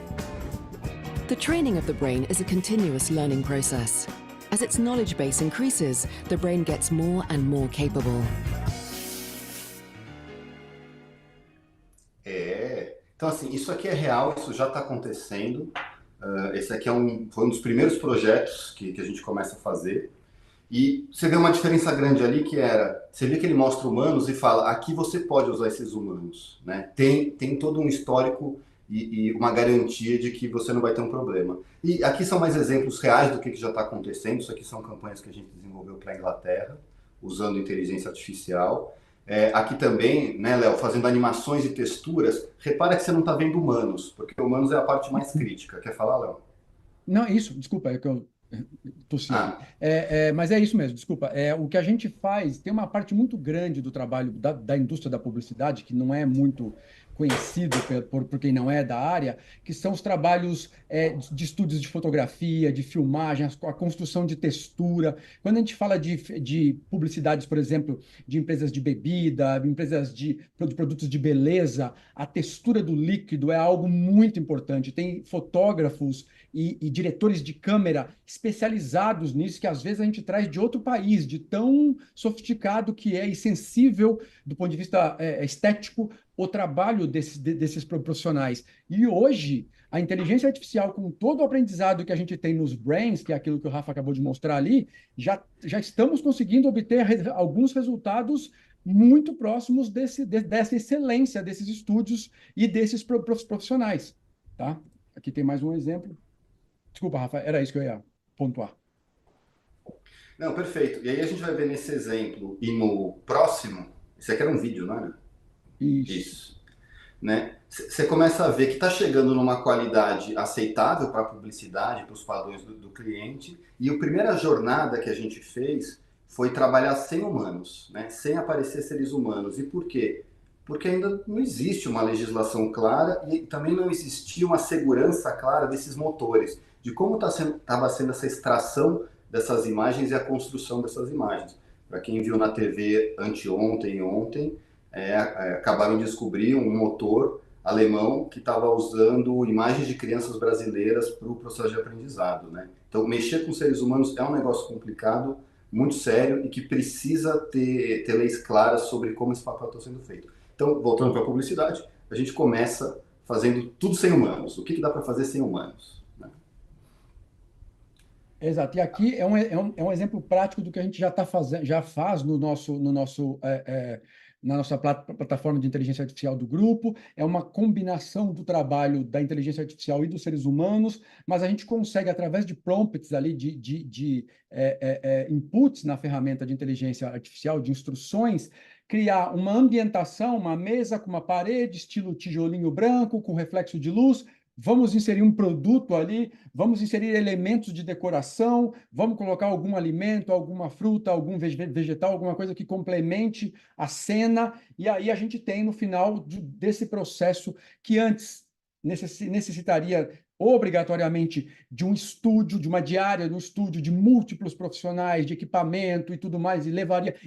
S8: The training of the brain is a continuous learning process. As its knowledge base increases, the brain gets more and more capable.
S7: Então assim, isso aqui é real, isso já está acontecendo. Esse aqui foi um dos primeiros projetos que a gente começa a fazer. E você vê uma diferença grande ali que você vê que ele mostra humanos e fala, aqui você pode usar esses humanos, né? Tem todo um histórico e uma garantia de que você não vai ter um problema. E aqui são mais exemplos reais do que já está acontecendo. Isso aqui são campanhas que a gente desenvolveu para a Inglaterra, usando inteligência artificial. Aqui também, né, Léo, fazendo animações e texturas. Repara que você não está vendo humanos, porque humanos é a parte mais crítica. Quer falar, Léo?
S6: Não, isso, desculpa, é que eu tossi. Mas é isso mesmo, desculpa. O que a gente faz, tem uma parte muito grande do trabalho da indústria da publicidade, que não é muito conhecido por quem não é da área, que são os trabalhos de estúdios de fotografia, de filmagem, a construção de textura. Quando a gente fala de publicidades, por exemplo, de empresas de bebida, empresas de produtos de beleza, a textura do líquido é algo muito importante. Tem fotógrafos e diretores de câmera especializados nisso, que às vezes a gente traz de outro país, de tão sofisticado que é e sensível do ponto de vista estético o trabalho desses profissionais. E hoje, a inteligência artificial, com todo o aprendizado que a gente tem nos brains, que é aquilo que o Rafa acabou de mostrar ali, já estamos conseguindo obter alguns resultados muito próximos dessa excelência desses estúdios e desses profissionais. Tá? Aqui tem mais um exemplo. Desculpa, Rafa, era isso que eu ia pontuar.
S7: Não, perfeito. E aí a gente vai ver nesse exemplo e no próximo, esse aqui era um vídeo, não é? Isso. Né? Você começa a ver que está chegando numa qualidade aceitável para a publicidade, para os padrões do cliente. E a primeira jornada que a gente fez foi trabalhar sem humanos, né? Sem aparecer seres humanos. E por quê? porque ainda não existe uma legislação clara e também não existia uma segurança clara desses motores, de como estava sendo essa extração dessas imagens e a construção dessas imagens. Para quem viu na TV anteontem e ontem, acabaram de descobrir um motor alemão que estava usando imagens de crianças brasileiras para o processo de aprendizado, né? Então, mexer com seres humanos é um negócio complicado, muito sério e que precisa ter leis claras sobre como esse papel está sendo feito. Então, voltando para a publicidade, a gente começa fazendo tudo sem humanos. O que dá para fazer sem humanos? Né?
S6: Exato. E aqui é um exemplo prático do que a gente já tá fazendo, já faz na nossa plataforma de inteligência artificial do grupo. É uma combinação do trabalho da inteligência artificial e dos seres humanos, mas a gente consegue, através de prompts ali, inputs na ferramenta de inteligência artificial, de instruções, criar uma ambientação, uma mesa com uma parede, estilo tijolinho branco, com reflexo de luz. Vamos inserir um produto ali, vamos inserir elementos de decoração, vamos colocar algum alimento, alguma fruta, algum vegetal, alguma coisa que complemente a cena, e aí a gente tem no final desse processo que antes necessitaria obrigatoriamente de um estúdio, de uma diária, de um estúdio de múltiplos profissionais, de equipamento e tudo mais, e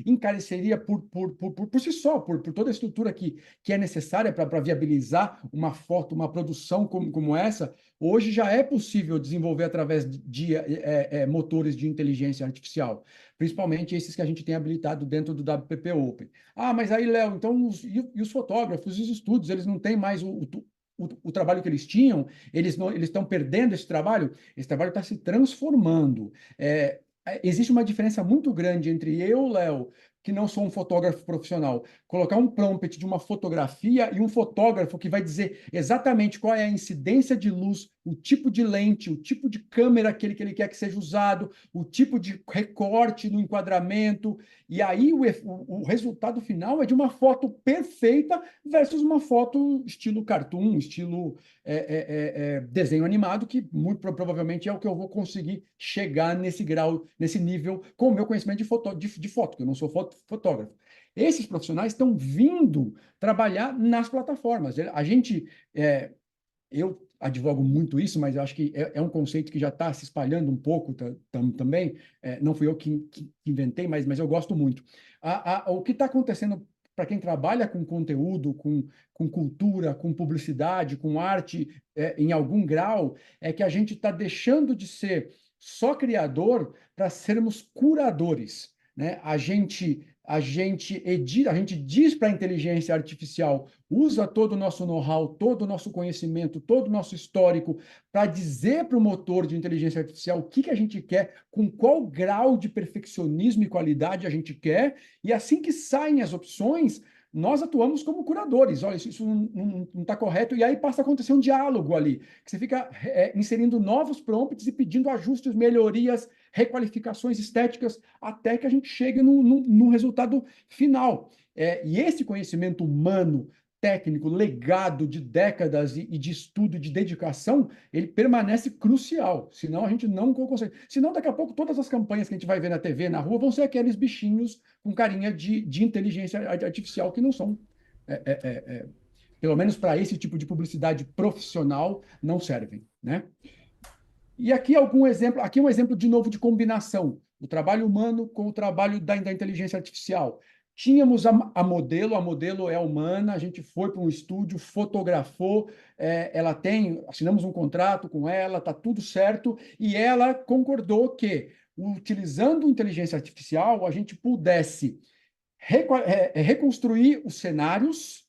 S6: encareceria por si só, por toda a estrutura que é necessária para viabilizar uma foto, uma produção como essa. Hoje já é possível desenvolver através de motores de inteligência artificial, principalmente esses que a gente tem habilitado dentro do WPP Open. Ah, mas aí, Léo, então os fotógrafos, os estúdios, eles não têm mais o trabalho que eles tinham, eles estão perdendo esse trabalho está se transformando. Existe uma diferença muito grande entre eu, Léo, que não sou um fotógrafo profissional, colocar um prompt de uma fotografia e um fotógrafo que vai dizer exatamente qual é a incidência de luz, o tipo de lente, o tipo de câmera que ele quer que seja usado, o tipo de recorte no enquadramento, e aí o resultado final é de uma foto perfeita versus uma foto estilo cartoon, estilo desenho animado, que muito provavelmente é o que eu vou conseguir chegar nesse grau, nesse nível, com o meu conhecimento de foto, que eu não sou fotógrafo. Esses profissionais estão vindo trabalhar nas plataformas. Eu advogo muito isso, mas eu acho que é um conceito que já está se espalhando um pouco também. Não fui eu que inventei, mas eu gosto muito. O que está acontecendo para quem trabalha com conteúdo, com cultura, com publicidade, com arte, em algum grau, é que a gente está deixando de ser só criador para sermos curadores, né? A gente diz para a inteligência artificial, usa todo o nosso know-how, todo o nosso conhecimento, todo o nosso histórico, para dizer para o motor de inteligência artificial o que a gente quer, com qual grau de perfeccionismo e qualidade a gente quer, e assim que saem as opções, nós atuamos como curadores. Olha, isso não está correto, e aí passa a acontecer um diálogo ali, que você fica inserindo novos prompts e pedindo ajustes, melhorias, requalificações estéticas, até que a gente chegue num resultado final. E esse conhecimento humano, técnico, legado de décadas e de estudo, de dedicação, ele permanece crucial, senão a gente não consegue. Senão, daqui a pouco, todas as campanhas que a gente vai ver na TV, na rua, vão ser aqueles bichinhos com carinha de inteligência artificial que não são, pelo menos para esse tipo de publicidade profissional, não servem, né? E aqui aqui um exemplo de novo de combinação, o trabalho humano com o trabalho da inteligência artificial. Tínhamos a modelo é humana, a gente foi para um estúdio, fotografou, assinamos um contrato com ela, está tudo certo, e ela concordou que, utilizando inteligência artificial, a gente pudesse reconstruir os cenários,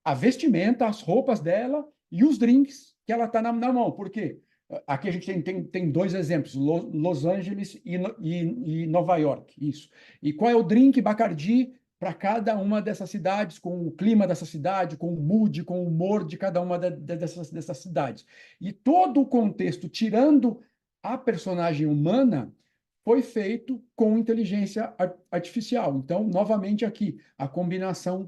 S6: a vestimenta, as roupas dela e os drinks que ela está na mão. Por quê? Aqui a gente tem dois exemplos, Los Angeles e Nova York, isso. E qual é o drink Bacardi para cada uma dessas cidades, com o clima dessa cidade, com o mood, com o humor de cada uma dessas cidades. E todo o contexto, tirando a personagem humana, foi feito com inteligência artificial. Então, novamente aqui, a combinação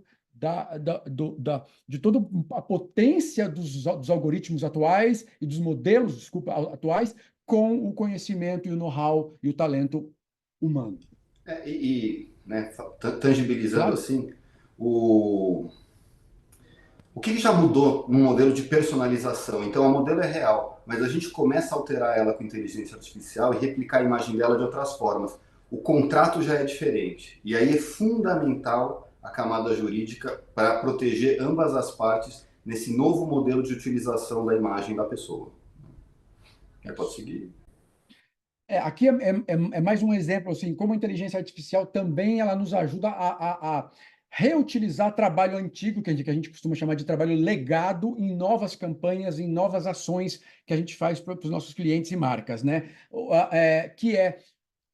S6: de toda a potência dos algoritmos atuais e dos modelos, atuais, com o conhecimento e o know-how e o talento humano.
S7: Né, tangibilizando
S6: Claro.
S7: assim, O que já mudou no modelo de personalização? Então, a modelo é real, mas a gente começa a alterar ela com inteligência artificial e replicar a imagem dela de outras formas. O contrato já é diferente. E aí é fundamental a camada jurídica para proteger ambas as partes nesse novo modelo de utilização da imagem da pessoa. Pode seguir.
S6: Aqui é mais um exemplo, assim, como a inteligência artificial também ela nos ajuda a reutilizar trabalho antigo, que a gente costuma chamar de trabalho legado, em novas campanhas, em novas ações que a gente faz para os nossos clientes e marcas, né? Que é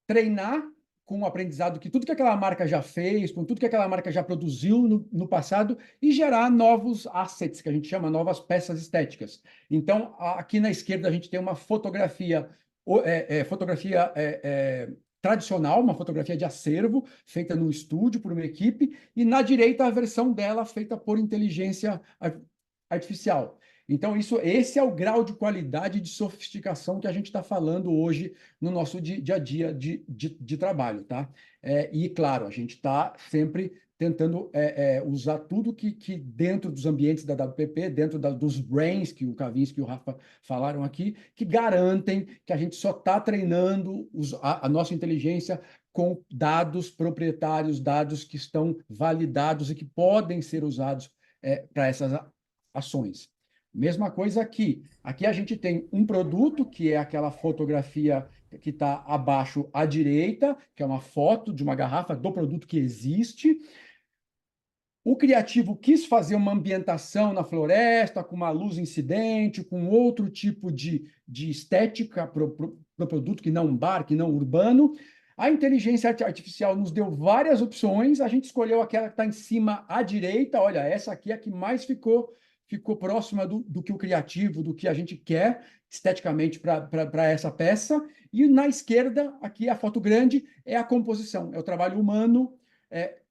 S6: treinar com o aprendizado que tudo que aquela marca já fez, com tudo que aquela marca já produziu no passado e gerar novos assets, que a gente chama novas peças estéticas. Então, aqui na esquerda a gente tem uma fotografia tradicional, uma fotografia de acervo, feita no estúdio por uma equipe, e na direita a versão dela feita por inteligência artificial. Então, esse é o grau de qualidade e de sofisticação que a gente está falando hoje no nosso dia a dia de trabalho, tá? E, claro, a gente está sempre tentando usar tudo que dentro dos ambientes da WPP, dentro dos brains que o Kavinsky e o Rafa falaram aqui, que garantem que a gente só está treinando a nossa inteligência com dados proprietários, dados que estão validados e que podem ser usados para essas ações. Mesma coisa aqui. Aqui a gente tem um produto, que é aquela fotografia que está abaixo à direita, que é uma foto de uma garrafa do produto que existe. O criativo quis fazer uma ambientação na floresta, com uma luz incidente, com outro tipo de estética para o produto, que não um bar, que não urbano. A inteligência artificial nos deu várias opções, a gente escolheu aquela que está em cima à direita. Olha, essa aqui é a que mais ficou próxima do que o criativo, do que a gente quer esteticamente para essa peça. E na esquerda, aqui a foto grande, é a composição, é o trabalho humano,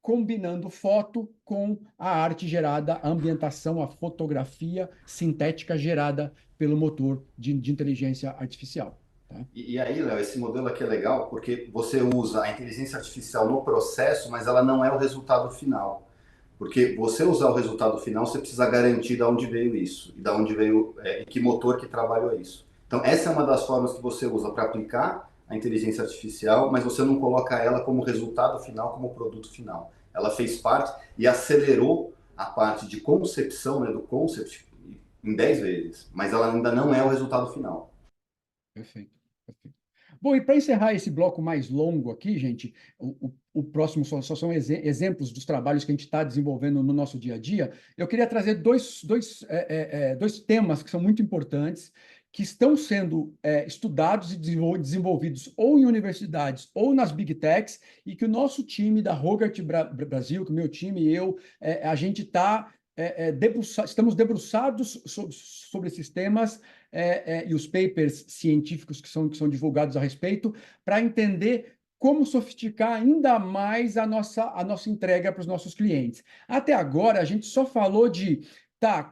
S6: combinando foto com a arte gerada, a ambientação, a fotografia sintética gerada pelo motor de inteligência artificial. Tá?
S7: E aí, Léo, esse modelo aqui é legal porque você usa a inteligência artificial no processo, mas ela não é o resultado final. Porque você usar o resultado final, você precisa garantir de onde veio isso, e de onde veio, que motor que trabalhou isso. Então, essa é uma das formas que você usa para aplicar a inteligência artificial, mas você não coloca ela como resultado final, como produto final. Ela fez parte e acelerou a parte de concepção, né, do concept, em 10 vezes, mas ela ainda não é o resultado final.
S6: Perfeito. Bom, e para encerrar esse bloco mais longo aqui, gente, o próximo só são exemplos dos trabalhos que a gente está desenvolvendo no nosso dia a dia. Eu queria trazer dois temas que são muito importantes, que estão sendo estudados e desenvolvidos ou em universidades ou nas Big Techs, e que o nosso time da Hogarth Brasil, que o meu time e eu, a gente está estamos debruçados sobre esses temas e os papers científicos que são divulgados a respeito, para entender como sofisticar ainda mais a nossa entrega para os nossos clientes. Até agora, a gente só falou de,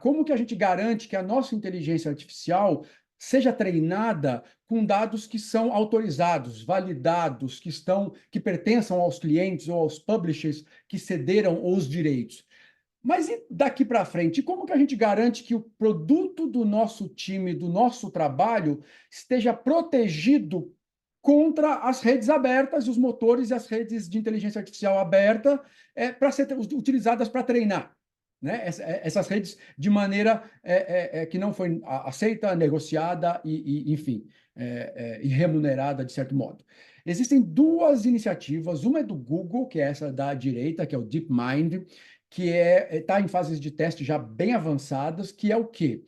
S6: como que a gente garante que a nossa inteligência artificial seja treinada com dados que são autorizados, validados, que pertençam aos clientes ou aos publishers que cederam os direitos. Mas e daqui para frente, como que a gente garante que o produto do nosso time, do nosso trabalho, esteja protegido contra as redes abertas, os motores e as redes de inteligência artificial aberta para ser utilizadas para treinar, né? Essas redes de maneira que não foi aceita, negociada e enfim, e remunerada de certo modo. Existem duas iniciativas, uma é do Google, que é essa da direita, que é o DeepMind, que está em fases de teste já bem avançadas, que é o quê?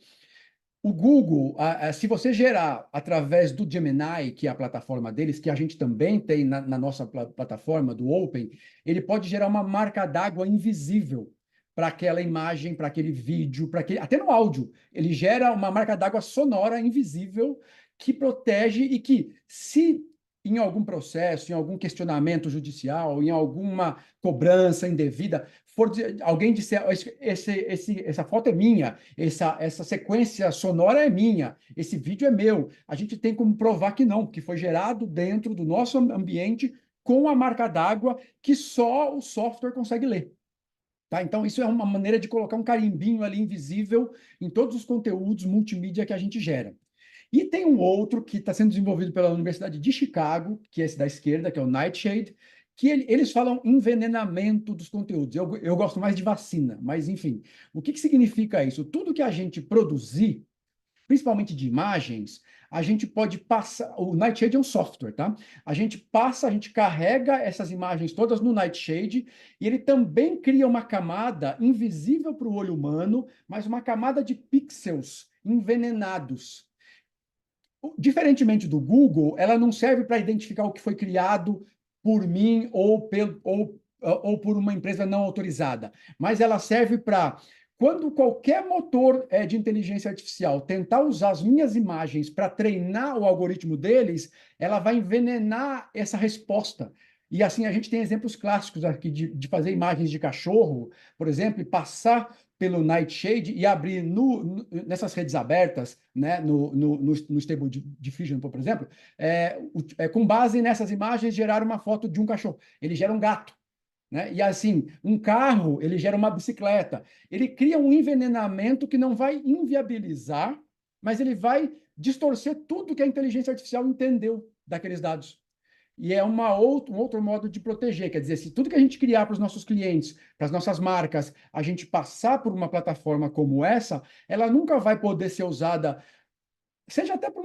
S6: O Google, se você gerar através do Gemini, que é a plataforma deles, que a gente também tem na nossa plataforma do Open, ele pode gerar uma marca d'água invisível para aquela imagem, para aquele vídeo, até no áudio. Ele gera uma marca d'água sonora invisível que protege e que, se em algum processo, em algum questionamento judicial, em alguma cobrança indevida, alguém disser, essa foto é minha, essa sequência sonora é minha, esse vídeo é meu, a gente tem como provar que não, que foi gerado dentro do nosso ambiente com a marca d'água que só o software consegue ler. Tá? Então, isso é uma maneira de colocar um carimbinho ali invisível em todos os conteúdos multimídia que a gente gera. E tem um outro que está sendo desenvolvido pela Universidade de Chicago, que é esse da esquerda, que é o Nightshade, que eles falam envenenamento dos conteúdos. Eu gosto mais de vacina, mas enfim. O que significa isso? Tudo que a gente produzir, principalmente de imagens, a gente pode passar. O Nightshade é um software, tá? A gente carrega essas imagens todas no Nightshade e ele também cria uma camada invisível para o olho humano, mas uma camada de pixels envenenados. Diferentemente do Google, ela não serve para identificar o que foi criado por mim ou por uma empresa não autorizada, mas ela serve para, quando qualquer motor de inteligência artificial tentar usar as minhas imagens para treinar o algoritmo deles, ela vai envenenar essa resposta. E assim, a gente tem exemplos clássicos aqui de fazer imagens de cachorro, por exemplo, e passar pelo Nightshade e abrir nessas redes abertas, né, no Stable Diffusion, por exemplo, com base nessas imagens, gerar uma foto de um cachorro. Ele gera um gato. Né? E assim, um carro, ele gera uma bicicleta. Ele cria um envenenamento que não vai inviabilizar, mas ele vai distorcer tudo que a inteligência artificial entendeu daqueles dados. E é um outro modo de proteger. Quer dizer, se tudo que a gente criar para os nossos clientes, para as nossas marcas, a gente passar por uma plataforma como essa, ela nunca vai poder ser usada, seja até por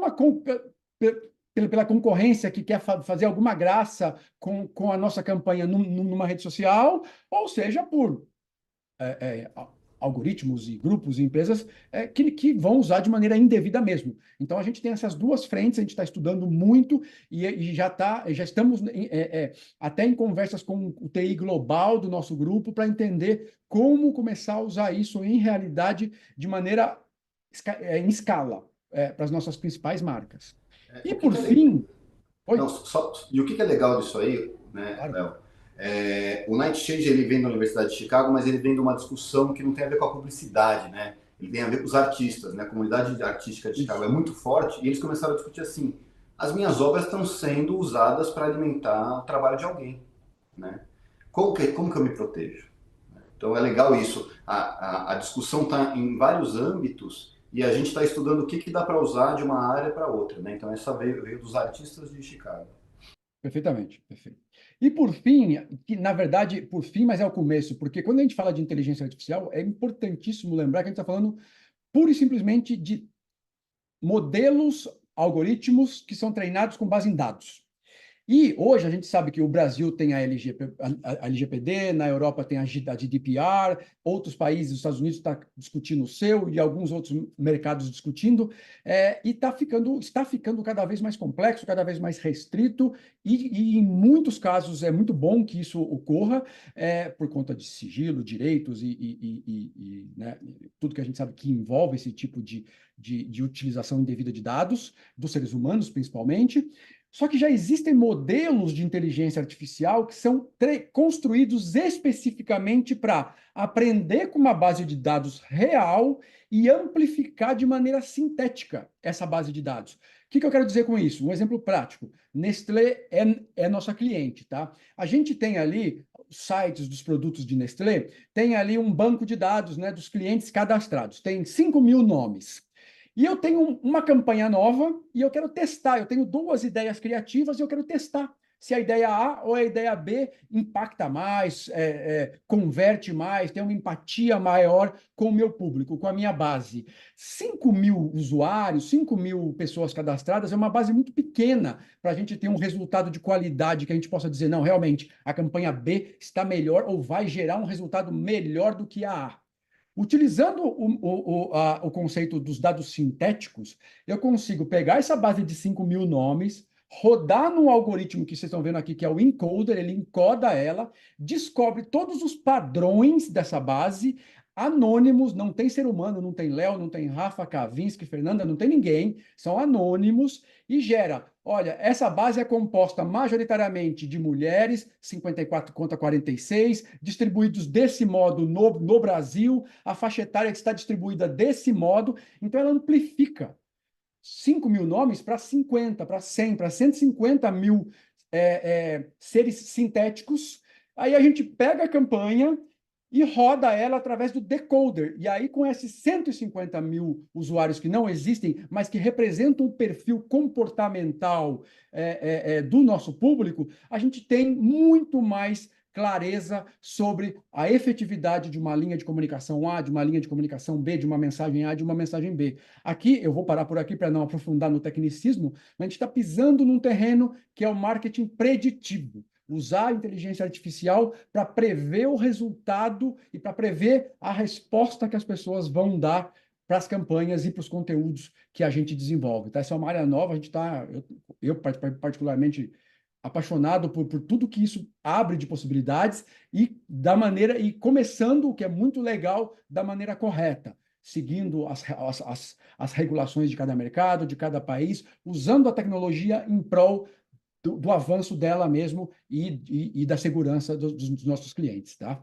S6: pela concorrência que quer fazer alguma graça com a nossa campanha numa rede social, ou seja por algoritmos e grupos e empresas que vão usar de maneira indevida mesmo. Então, a gente tem essas duas frentes, a gente está estudando muito e já estamos até em conversas com o TI global do nosso grupo para entender como começar a usar isso em realidade de maneira em escala para as nossas principais marcas. E, por fim...
S7: Não, e o que é legal disso aí, né,
S6: Claro.
S7: Léo? O Nightshade, ele vem da Universidade de Chicago, mas ele vem de uma discussão que não tem a ver com a publicidade, né? Ele tem a ver com os artistas, né? A comunidade artística de Chicago é muito forte e eles começaram a discutir assim: as minhas obras estão sendo usadas para alimentar o trabalho de alguém, né? Como que eu me protejo? Então é legal isso. A discussão está em vários âmbitos e a gente está estudando o que dá para usar de uma área para outra, né? Então essa veio dos artistas de Chicago.
S6: Perfeitamente, perfeito. E por fim, que na verdade, por fim, mas é o começo, porque quando a gente fala de inteligência artificial, é importantíssimo lembrar que a gente está falando pura e simplesmente de modelos, algoritmos que são treinados com base em dados. E hoje a gente sabe que o Brasil tem a LGPD, na Europa tem a GDPR, outros países, os Estados Unidos está discutindo o seu e alguns outros mercados discutindo, e está ficando cada vez mais complexo, cada vez mais restrito, e em muitos casos é muito bom que isso ocorra, por conta de sigilo, direitos né, tudo que a gente sabe que envolve esse tipo de utilização indevida de dados, dos seres humanos principalmente. Só que já existem modelos de inteligência artificial que são construídos especificamente para aprender com uma base de dados real e amplificar de maneira sintética essa base de dados. O que eu quero dizer com isso? Um exemplo prático. Nestlé é nossa cliente, tá? A gente tem ali os sites dos produtos de Nestlé, tem ali um banco de dados, né, dos clientes cadastrados. Tem 5.000 nomes. E eu tenho uma campanha nova e eu quero testar. Eu tenho duas ideias criativas e eu quero testar se a ideia A ou a ideia B impacta mais, converte mais, tem uma empatia maior com o meu público, com a minha base. 5.000 usuários, 5.000 pessoas cadastradas é uma base muito pequena para a gente ter um resultado de qualidade que a gente possa dizer, não, realmente, a campanha B está melhor ou vai gerar um resultado melhor do que a A. Utilizando o conceito dos dados sintéticos, eu consigo pegar essa base de 5.000 nomes, rodar num algoritmo que vocês estão vendo aqui, que é o encoder, ele encoda ela, descobre todos os padrões dessa base, anônimos, não tem ser humano, não tem Léo, não tem Rafa, Kavinsky, Fernanda, não tem ninguém, são anônimos, e gera, olha, essa base é composta majoritariamente de mulheres, 54 contra 46, distribuídos desse modo no Brasil, a faixa etária que está distribuída desse modo, então ela amplifica 5.000 nomes para 50, para 100, para 150 mil seres sintéticos. Aí a gente pega a campanha, e roda ela através do decoder. E aí, com esses 150 mil usuários que não existem, mas que representam o perfil comportamental do nosso público, a gente tem muito mais clareza sobre a efetividade de uma linha de comunicação A, de uma linha de comunicação B, de uma mensagem A, de uma mensagem B. Aqui, eu vou parar por aqui para não aprofundar no tecnicismo, mas a gente está pisando num terreno que é o marketing preditivo. Usar a inteligência artificial para prever o resultado e para prever a resposta que as pessoas vão dar para as campanhas e para os conteúdos que a gente desenvolve. Tá? Essa é uma área nova, a gente está, eu particularmente apaixonado por tudo que isso abre de possibilidades e da maneira, e começando, o que é muito legal, da maneira correta, seguindo as regulações de cada mercado, de cada país, usando a tecnologia em prol do avanço dela mesmo e da segurança dos nossos clientes, tá?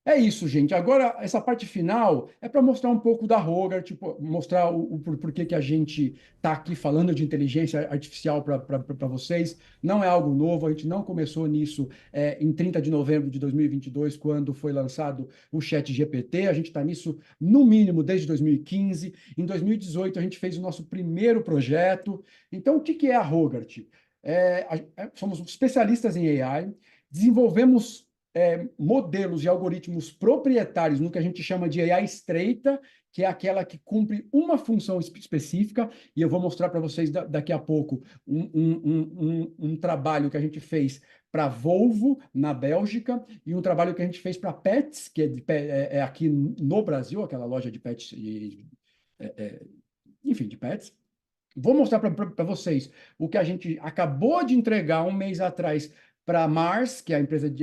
S6: É isso, gente. Agora, essa parte final é para mostrar um pouco da Hogarth, tipo, mostrar o porquê que a gente está aqui falando de inteligência artificial para vocês. Não é algo novo, a gente não começou nisso em 30 de novembro de 2022, quando foi lançado o ChatGPT. A gente está nisso, no mínimo, desde 2015. Em 2018, a gente fez o nosso primeiro projeto. Então, o que é a Hogarth? Somos especialistas em AI, desenvolvemos modelos e algoritmos proprietários no que a gente chama de AI estreita, que é aquela que cumpre uma função específica, e eu vou mostrar para vocês daqui a pouco um trabalho que a gente fez para Volvo, na Bélgica, e um trabalho que a gente fez para Pets, que é aqui no Brasil, aquela loja de pets, enfim, de pets. Vou mostrar para vocês o que a gente acabou de entregar um mês atrás para Mars, que é a empresa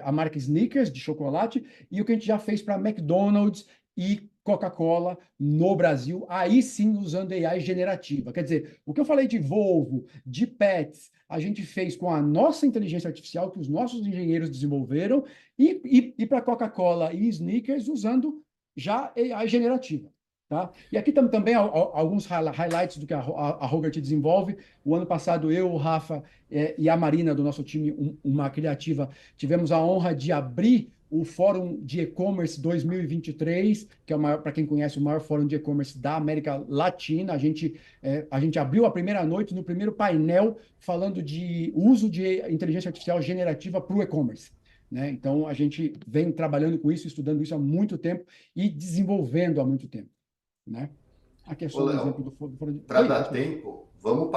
S6: a marca Snickers de chocolate, e o que a gente já fez para McDonald's e Coca-Cola no Brasil, aí sim usando AI generativa. Quer dizer, o que eu falei de Volvo, de Pets, a gente fez com a nossa inteligência artificial, que os nossos engenheiros desenvolveram, e para Coca-Cola e Snickers usando já AI generativa. Tá? E aqui também alguns highlights do que a Hogarth desenvolve. O ano passado, eu, o Rafa e a Marina, do nosso time, uma criativa, tivemos a honra de abrir o Fórum de E-Commerce 2023, que é, para quem conhece, o maior fórum de e-commerce da América Latina. A gente abriu a primeira noite no primeiro painel falando de uso de inteligência artificial generativa para o e-commerce. Né? Então, a gente vem trabalhando com isso, estudando isso há muito tempo e desenvolvendo há muito tempo. Né? Aqui é só um exemplo do fórum de...
S7: Para dar tempo, vamos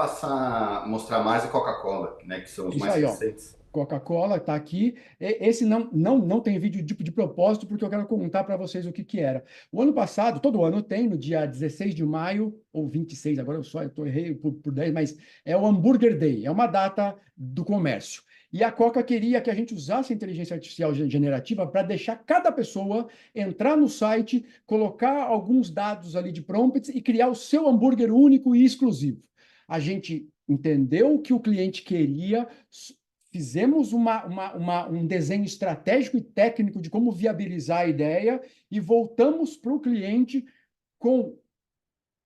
S7: mostrar mais a Coca-Cola, né, que são os mais recentes.
S6: Coca-Cola está aqui. Esse não tem vídeo de propósito, porque eu quero contar para vocês o que era. O ano passado, todo ano tem, no dia 16 de maio, ou 26, agora eu errei por 10, mas é o Hambúrguer Day, é uma data do comércio. E a Coca queria que a gente usasse a inteligência artificial generativa para deixar cada pessoa entrar no site, colocar alguns dados ali de prompts e criar o seu hambúrguer único e exclusivo. A gente entendeu o que o cliente queria, fizemos um desenho estratégico e técnico de como viabilizar a ideia e voltamos para o cliente com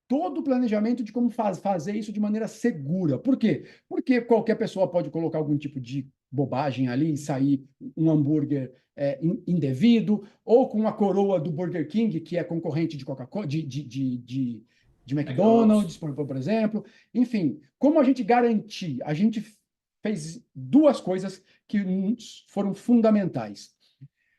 S6: todo o planejamento de como fazer isso de maneira segura. Por quê? Porque qualquer pessoa pode colocar algum tipo de bobagem ali e sair um hambúrguer indevido, ou com a coroa do Burger King, que é concorrente de Coca-Cola, de McDonald's, por exemplo. Enfim, como a gente garantir? A gente fez duas coisas que foram fundamentais.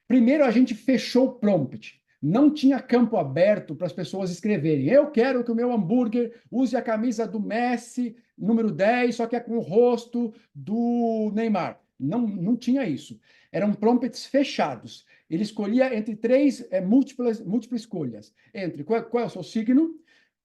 S6: Primeiro, a gente fechou o prompt. Não tinha campo aberto para as pessoas escreverem. Eu quero que o meu hambúrguer use a camisa do Messi, número 10, só que é com o rosto do Neymar. Não tinha isso. Eram prompts fechados. Ele escolhia entre três múltiplas escolhas. Entre qual é o seu signo,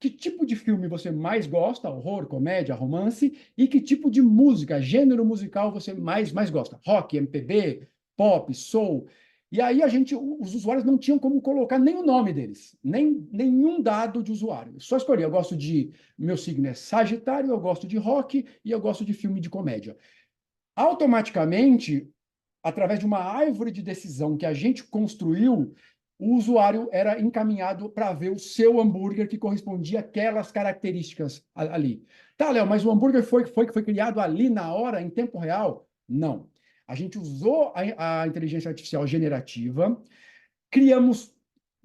S6: que tipo de filme você mais gosta, horror, comédia, romance, e que tipo de música, gênero musical você mais gosta. Rock, MPB, pop, soul. E aí os usuários não tinham como colocar nem o nome deles, nenhum dado de usuário. Só escolhi, eu gosto meu signo é Sagitário, eu gosto de rock e eu gosto de filme de comédia. Automaticamente, através de uma árvore de decisão que a gente construiu, o usuário era encaminhado para ver o seu hambúrguer que correspondia àquelas características ali. Tá, Léo, mas o hambúrguer foi criado ali na hora, em tempo real? Não. A gente usou a inteligência artificial generativa, criamos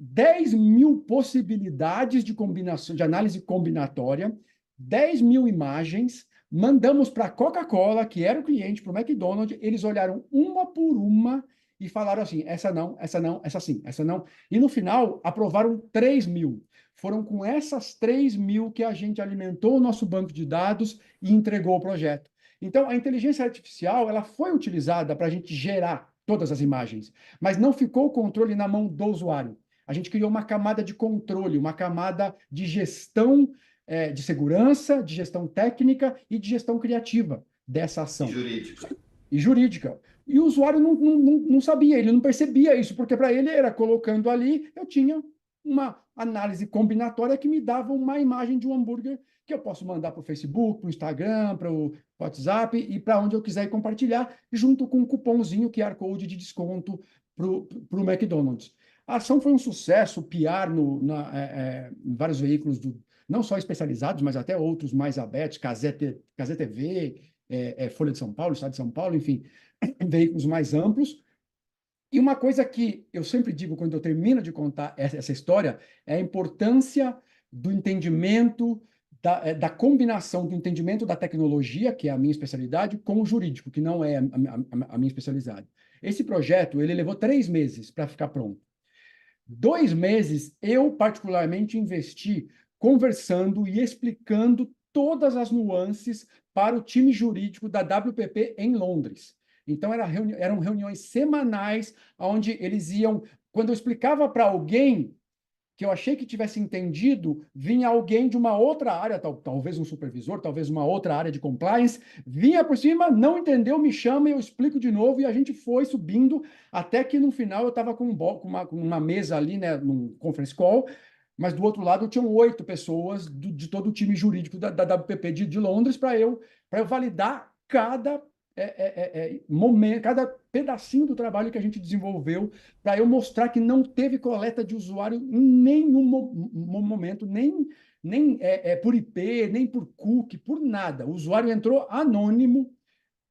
S6: 10.000 possibilidades de combinação, de análise combinatória, 10.000 imagens, mandamos para a Coca-Cola, que era o cliente, para o McDonald's, eles olharam uma por uma e falaram assim, essa não, essa não, essa sim, essa não. E no final, aprovaram 3.000. Foram com essas 3.000 que a gente alimentou o nosso banco de dados e entregou o projeto. Então, a inteligência artificial ela foi utilizada para a gente gerar todas as imagens, mas não ficou o controle na mão do usuário. A gente criou uma camada de controle, uma camada de gestão de segurança, de gestão técnica e de gestão criativa dessa ação. E jurídica. E o usuário não sabia, ele não percebia isso, porque para ele era colocando ali, eu tinha uma análise combinatória que me dava uma imagem de um hambúrguer que eu posso mandar para o Facebook, para o Instagram, para o WhatsApp e para onde eu quiser compartilhar, junto com um cupomzinho QR Code de desconto para o McDonald's. A ação foi um sucesso, PR em vários veículos, não só especializados, mas até outros mais abertos, Cazé TV, Folha de São Paulo, Estado de São Paulo, enfim, veículos mais amplos. E uma coisa que eu sempre digo quando eu termino de contar essa história é a importância do entendimento, da combinação do entendimento da tecnologia, que é a minha especialidade, com o jurídico, que não é a minha especialidade. Esse projeto, ele levou 3 meses para ficar pronto. 2 meses, eu particularmente investi conversando e explicando todas as nuances para o time jurídico da WPP em Londres. Então, eram reuniões semanais, onde eles iam... Quando eu explicava para alguém que eu achei que tivesse entendido, vinha alguém de uma outra área, talvez um supervisor, talvez uma outra área de compliance, vinha por cima, não entendeu, me chama e eu explico de novo, e a gente foi subindo, até que no final eu estava com uma mesa ali, né, num conference call, mas do outro lado tinham 8 pessoas de todo o time jurídico da WPP de Londres para eu validar cada momento, cada pedacinho do trabalho que a gente desenvolveu, para eu mostrar que não teve coleta de usuário em nenhum momento, nem por IP, nem por cookie, por nada. O usuário entrou anônimo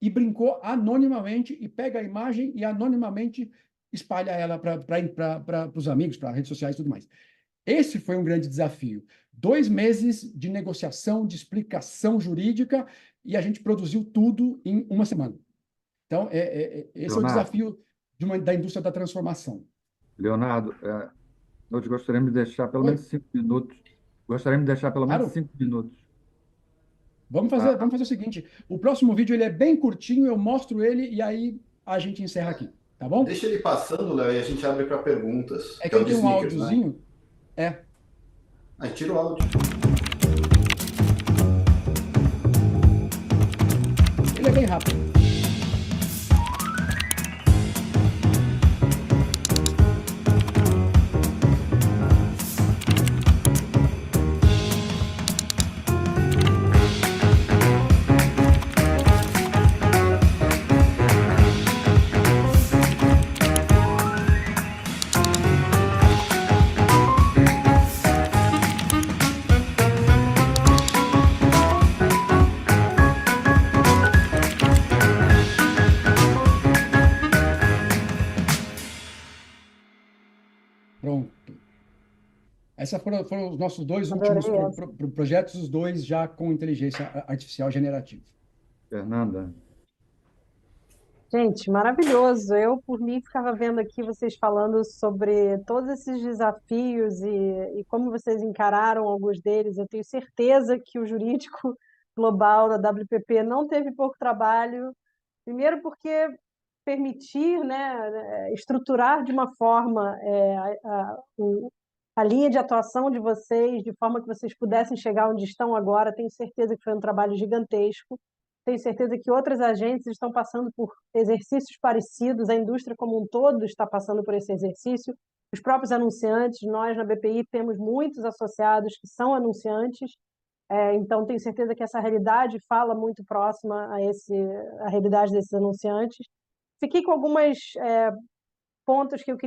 S6: e brincou anonimamente e pega a imagem e anonimamente espalha ela para os amigos, para redes sociais e tudo mais. Esse foi um grande desafio. 2 meses de negociação, de explicação jurídica, e a gente produziu tudo em 1 semana. Então, esse é o desafio da indústria da transformação.
S3: Leonardo, nós gostaríamos de deixar pelo menos 5 minutos. Gostaríamos de deixar pelo menos 5 minutos.
S6: Vamos fazer o seguinte, o próximo vídeo ele é bem curtinho, eu mostro ele e aí a gente encerra aqui, tá bom?
S7: Deixa ele passando, Léo, e a gente abre para perguntas.
S6: É que eu tenho um áudiozinho. Né?
S7: Aí tira o áudio.
S6: Ele é bem rápido. Esses foram os nossos 2 últimos projetos, os 2 já com inteligência artificial generativa.
S3: Fernanda.
S4: Gente, maravilhoso. Eu, por mim, ficava vendo aqui vocês falando sobre todos esses desafios e como vocês encararam alguns deles. Eu tenho certeza que o jurídico global da WPP não teve pouco trabalho. Primeiro porque permitir, né, estruturar de uma forma a linha de atuação de vocês, de forma que vocês pudessem chegar onde estão agora. Tenho certeza que foi um trabalho gigantesco. Tenho certeza que outras agências estão passando por exercícios parecidos, a indústria como um todo está passando por esse exercício, os próprios anunciantes, nós na BPI temos muitos associados que são anunciantes, então tenho certeza que essa realidade fala muito próxima a realidade desses anunciantes. Fiquei com algumas pontos que eu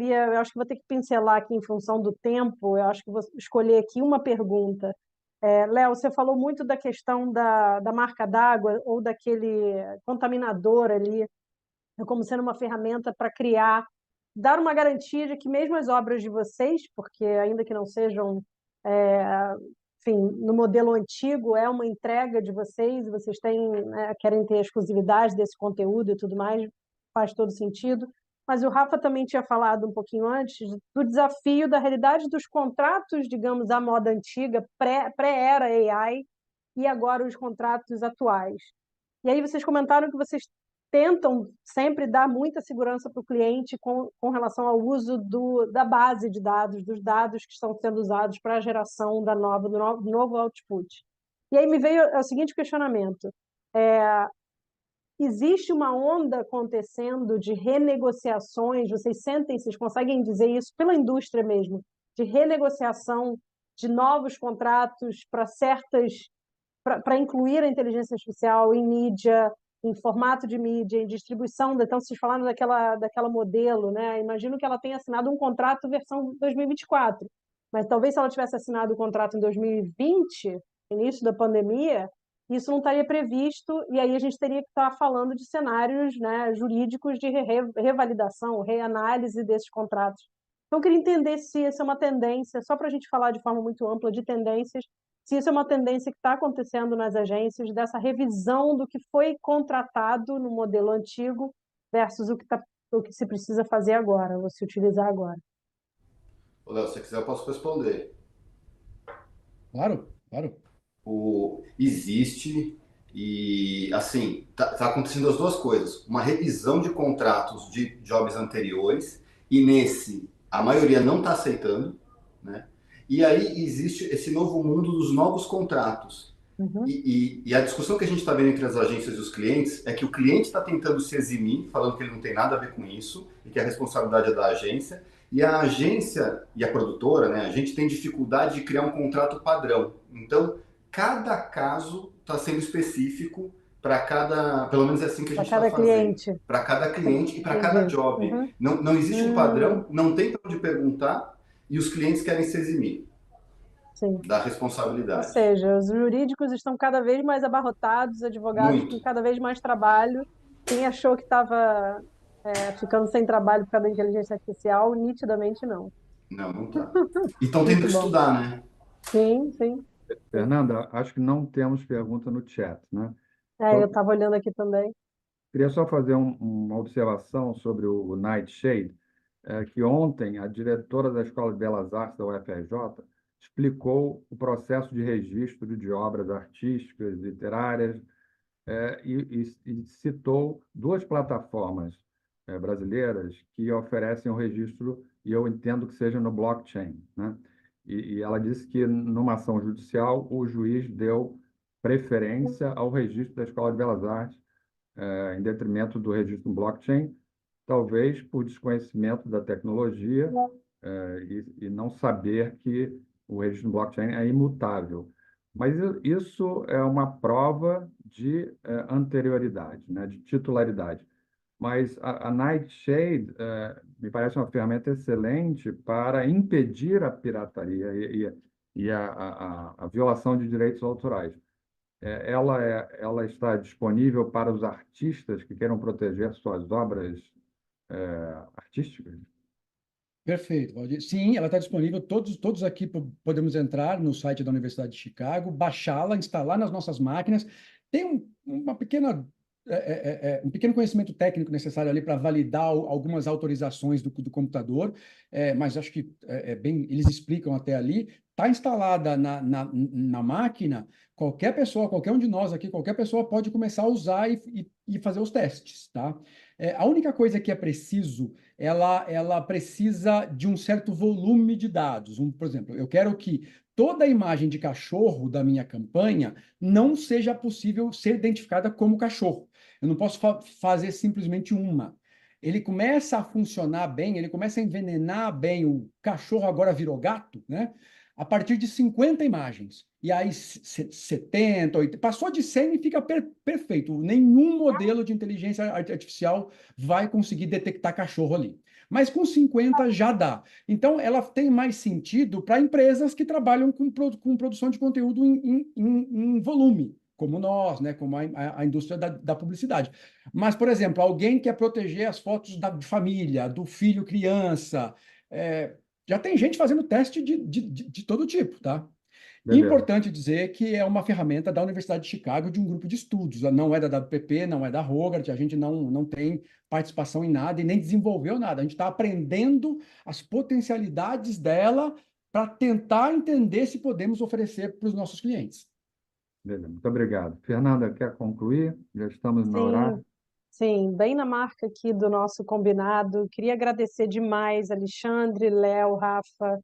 S4: acho que vou ter que pincelar aqui em função do tempo, eu acho que vou escolher aqui uma pergunta. Léo, você falou muito da questão da marca d'água ou daquele contaminador ali. como sendo uma ferramenta para criar, dar uma garantia de que mesmo as obras de vocês, porque ainda que não sejam, enfim, no modelo antigo, é uma entrega de vocês, vocês têm, né, querem ter exclusividade desse conteúdo e tudo mais, faz todo sentido. Mas o Rafa também tinha falado um pouquinho antes do desafio da realidade dos contratos, digamos, à moda antiga, pré-era AI, e agora os contratos atuais. E aí vocês comentaram que vocês tentam sempre dar muita segurança para o cliente com relação ao uso da base de dados, dos dados que estão sendo usados para a geração do novo output. E aí me veio o seguinte questionamento. Existe uma onda acontecendo de renegociações, vocês conseguem dizer isso pela indústria mesmo, de renegociação de novos contratos para incluir a inteligência artificial em mídia, em formato de mídia, em distribuição. Então, vocês falaram daquela modelo, né? Imagino que ela tenha assinado um contrato versão 2024, mas talvez se ela tivesse assinado o contrato em 2020, início da pandemia, isso não estaria previsto, e aí a gente teria que estar falando de cenários, né, jurídicos de revalidação, reanálise desses contratos. Então, eu queria entender se essa é uma tendência, só para a gente falar de forma muito ampla de tendências, se isso é uma tendência que está acontecendo nas agências, dessa revisão do que foi contratado no modelo antigo versus o que se precisa fazer agora, ou se utilizar agora.
S7: Ô, Léo, se você quiser, eu posso responder.
S6: Claro, claro.
S7: Existe, e assim, tá acontecendo as duas coisas. Uma revisão de contratos de jobs anteriores, e nesse, a maioria não está aceitando, né? E aí existe esse novo mundo dos novos contratos.
S4: Uhum.
S7: E a discussão que a gente está vendo entre as agências e os clientes é que o cliente está tentando se eximir, falando que ele não tem nada a ver com isso, e que a responsabilidade é da agência, e a agência e a produtora, né, a gente tem dificuldade de criar um contrato padrão. Então, cada caso está sendo específico para cada, pelo menos é assim que a gente está fazendo. Para cada cliente e para cada job.
S4: Uhum.
S7: Não existe um padrão, não tem para onde perguntar, e os clientes querem se eximir.
S4: Sim.
S7: Da responsabilidade.
S4: Ou seja, os jurídicos estão cada vez mais abarrotados, advogados com cada vez mais trabalho. Quem achou que estava ficando sem trabalho por causa da inteligência artificial, nitidamente não.
S7: Não está. E estão tendo que estudar, né?
S4: Sim, sim.
S3: Fernanda, acho que não temos pergunta no chat, né?
S4: Eu estava olhando aqui também.
S3: Queria só fazer uma observação sobre o Nightshade, que ontem a diretora da Escola de Belas Artes da UFRJ explicou o processo de registro de obras artísticas, literárias, e citou duas plataformas brasileiras que oferecem o registro, e eu entendo que seja no blockchain, né? E ela disse que, numa ação judicial, o juiz deu preferência ao registro da Escola de Belas Artes, em detrimento do registro no blockchain, talvez por desconhecimento da tecnologia e não saber que o registro no blockchain é imutável. Mas isso é uma prova de anterioridade, né, de titularidade. Mas a Nightshade me parece uma ferramenta excelente para impedir a pirataria e a violação de direitos autorais. Ela está disponível para os artistas que queiram proteger suas obras artísticas?
S6: Perfeito, Valdir. Sim, ela está disponível. Todos aqui podemos entrar no site da Universidade de Chicago, baixá-la, instalar nas nossas máquinas. Tem um pequeno conhecimento técnico necessário ali para validar algumas autorizações do computador, mas acho que eles explicam até ali. Está instalada na máquina, qualquer pessoa, qualquer um de nós aqui, qualquer pessoa pode começar a usar e fazer os testes, tá? A única coisa que é preciso, ela precisa de um certo volume de dados. Por exemplo, eu quero que toda a imagem de cachorro da minha campanha não seja possível ser identificada como cachorro. Eu não posso fazer simplesmente uma. Ele começa a funcionar bem, ele começa a envenenar bem, o cachorro agora virou gato, né? A partir de 50 imagens. E aí 70, 80, passou de 100 e fica perfeito. Nenhum modelo de inteligência artificial vai conseguir detectar cachorro ali. Mas com 50 já dá. Então, ela tem mais sentido para empresas que trabalham com produção de conteúdo em volume, como nós, né, como a indústria da publicidade. Mas, por exemplo, alguém quer proteger as fotos de família, do filho, criança, já tem gente fazendo teste de todo tipo, tá?
S3: Beleza.
S6: Importante dizer que é uma ferramenta da Universidade de Chicago, de um grupo de estudos, não é da WPP, não é da Hogarth, a gente não tem participação em nada e nem desenvolveu nada, a gente está aprendendo as potencialidades dela para tentar entender se podemos oferecer para os nossos clientes.
S3: Beleza. Muito obrigado. Fernanda, quer concluir? Já estamos no horário.
S4: Sim, bem na marca aqui do nosso combinado. Queria agradecer demais, Alexandre, Léo, Rafa,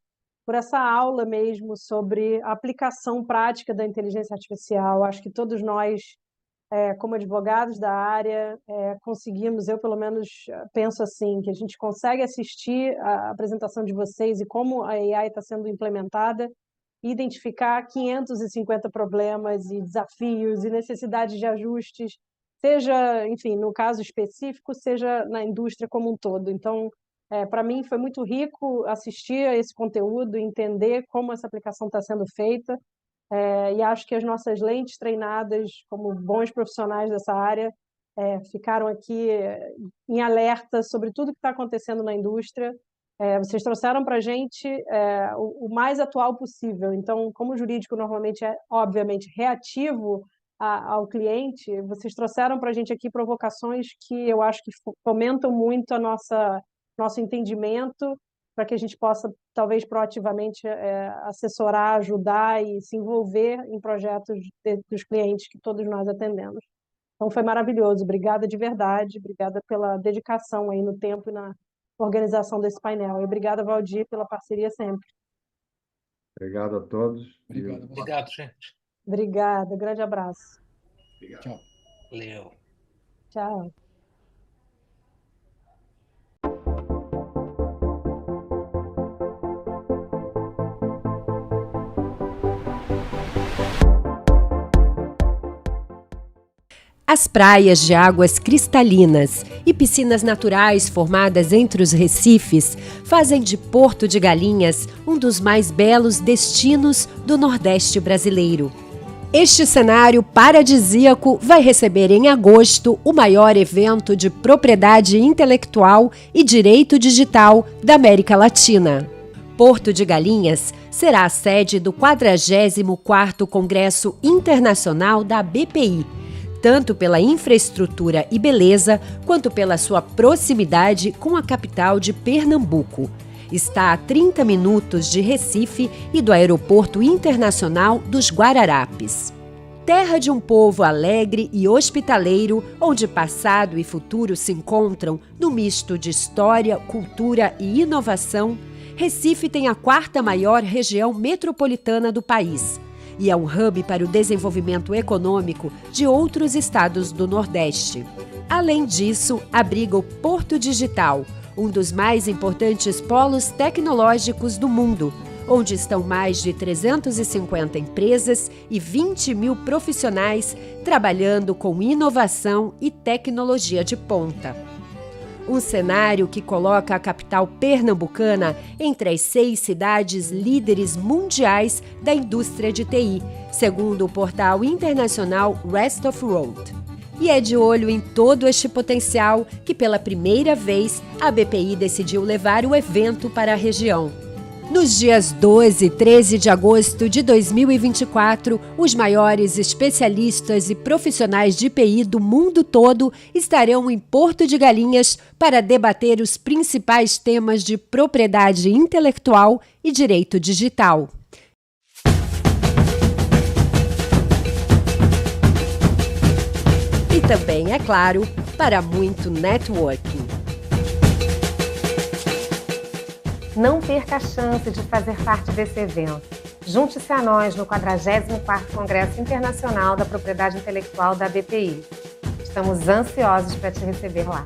S4: por essa aula mesmo sobre a aplicação prática da inteligência artificial. Acho que todos nós, como advogados da área, conseguimos, eu pelo menos penso assim, que a gente consegue assistir a apresentação de vocês e como a AI está sendo implementada e identificar 550 problemas e desafios e necessidades de ajustes, seja, enfim, no caso específico, seja na indústria como um todo. Então, para mim foi muito rico assistir a esse conteúdo, entender como essa aplicação está sendo feita, e acho que as nossas lentes treinadas como bons profissionais dessa área ficaram aqui em alerta sobre tudo que está acontecendo na indústria. Vocês trouxeram para a gente o mais atual possível. Então, como o jurídico normalmente é, obviamente, reativo ao cliente, vocês trouxeram para a gente aqui provocações que eu acho que fomentam muito nosso entendimento para que a gente possa, talvez, proativamente assessorar, ajudar e se envolver em projetos dos clientes que todos nós atendemos. Então, foi maravilhoso. Obrigada de verdade. Obrigada pela dedicação aí no tempo e na organização desse painel. E obrigada, Valdir, pela parceria sempre.
S3: Obrigado a todos.
S5: Obrigado, gente.
S4: Obrigada. Grande abraço.
S7: Obrigado.
S6: Tchau.
S5: Valeu.
S4: Tchau.
S1: As praias de águas cristalinas e piscinas naturais formadas entre os recifes fazem de Porto de Galinhas um dos mais belos destinos do Nordeste brasileiro. Este cenário paradisíaco vai receber em agosto o maior evento de propriedade intelectual e direito digital da América Latina. Porto de Galinhas será a sede do 44º Congresso Internacional da BPI, tanto pela infraestrutura e beleza, quanto pela sua proximidade com a capital de Pernambuco. Está a 30 minutos de Recife e do Aeroporto Internacional dos Guararapes. Terra de um povo alegre e hospitaleiro, onde passado e futuro se encontram no misto de história, cultura e inovação, Recife tem a 4ª maior região metropolitana do país e é um hub para o desenvolvimento econômico de outros estados do Nordeste. Além disso, abriga o Porto Digital, um dos mais importantes polos tecnológicos do mundo, onde estão mais de 350 empresas e 20 mil profissionais trabalhando com inovação e tecnologia de ponta. Um cenário que coloca a capital pernambucana entre as 6 cidades líderes mundiais da indústria de TI, segundo o portal internacional Rest of World. E é de olho em todo este potencial que, pela primeira vez, a BPI decidiu levar o evento para a região. Nos dias 12 e 13 de agosto de 2024, os maiores especialistas e profissionais de TI do mundo todo estarão em Porto de Galinhas para debater os principais temas de propriedade intelectual e direito digital. E também, é claro, para muito networking.
S2: Não perca a chance de fazer parte desse evento. Junte-se a nós no 44º Congresso Internacional da Propriedade Intelectual da BPI. Estamos ansiosos para te receber lá.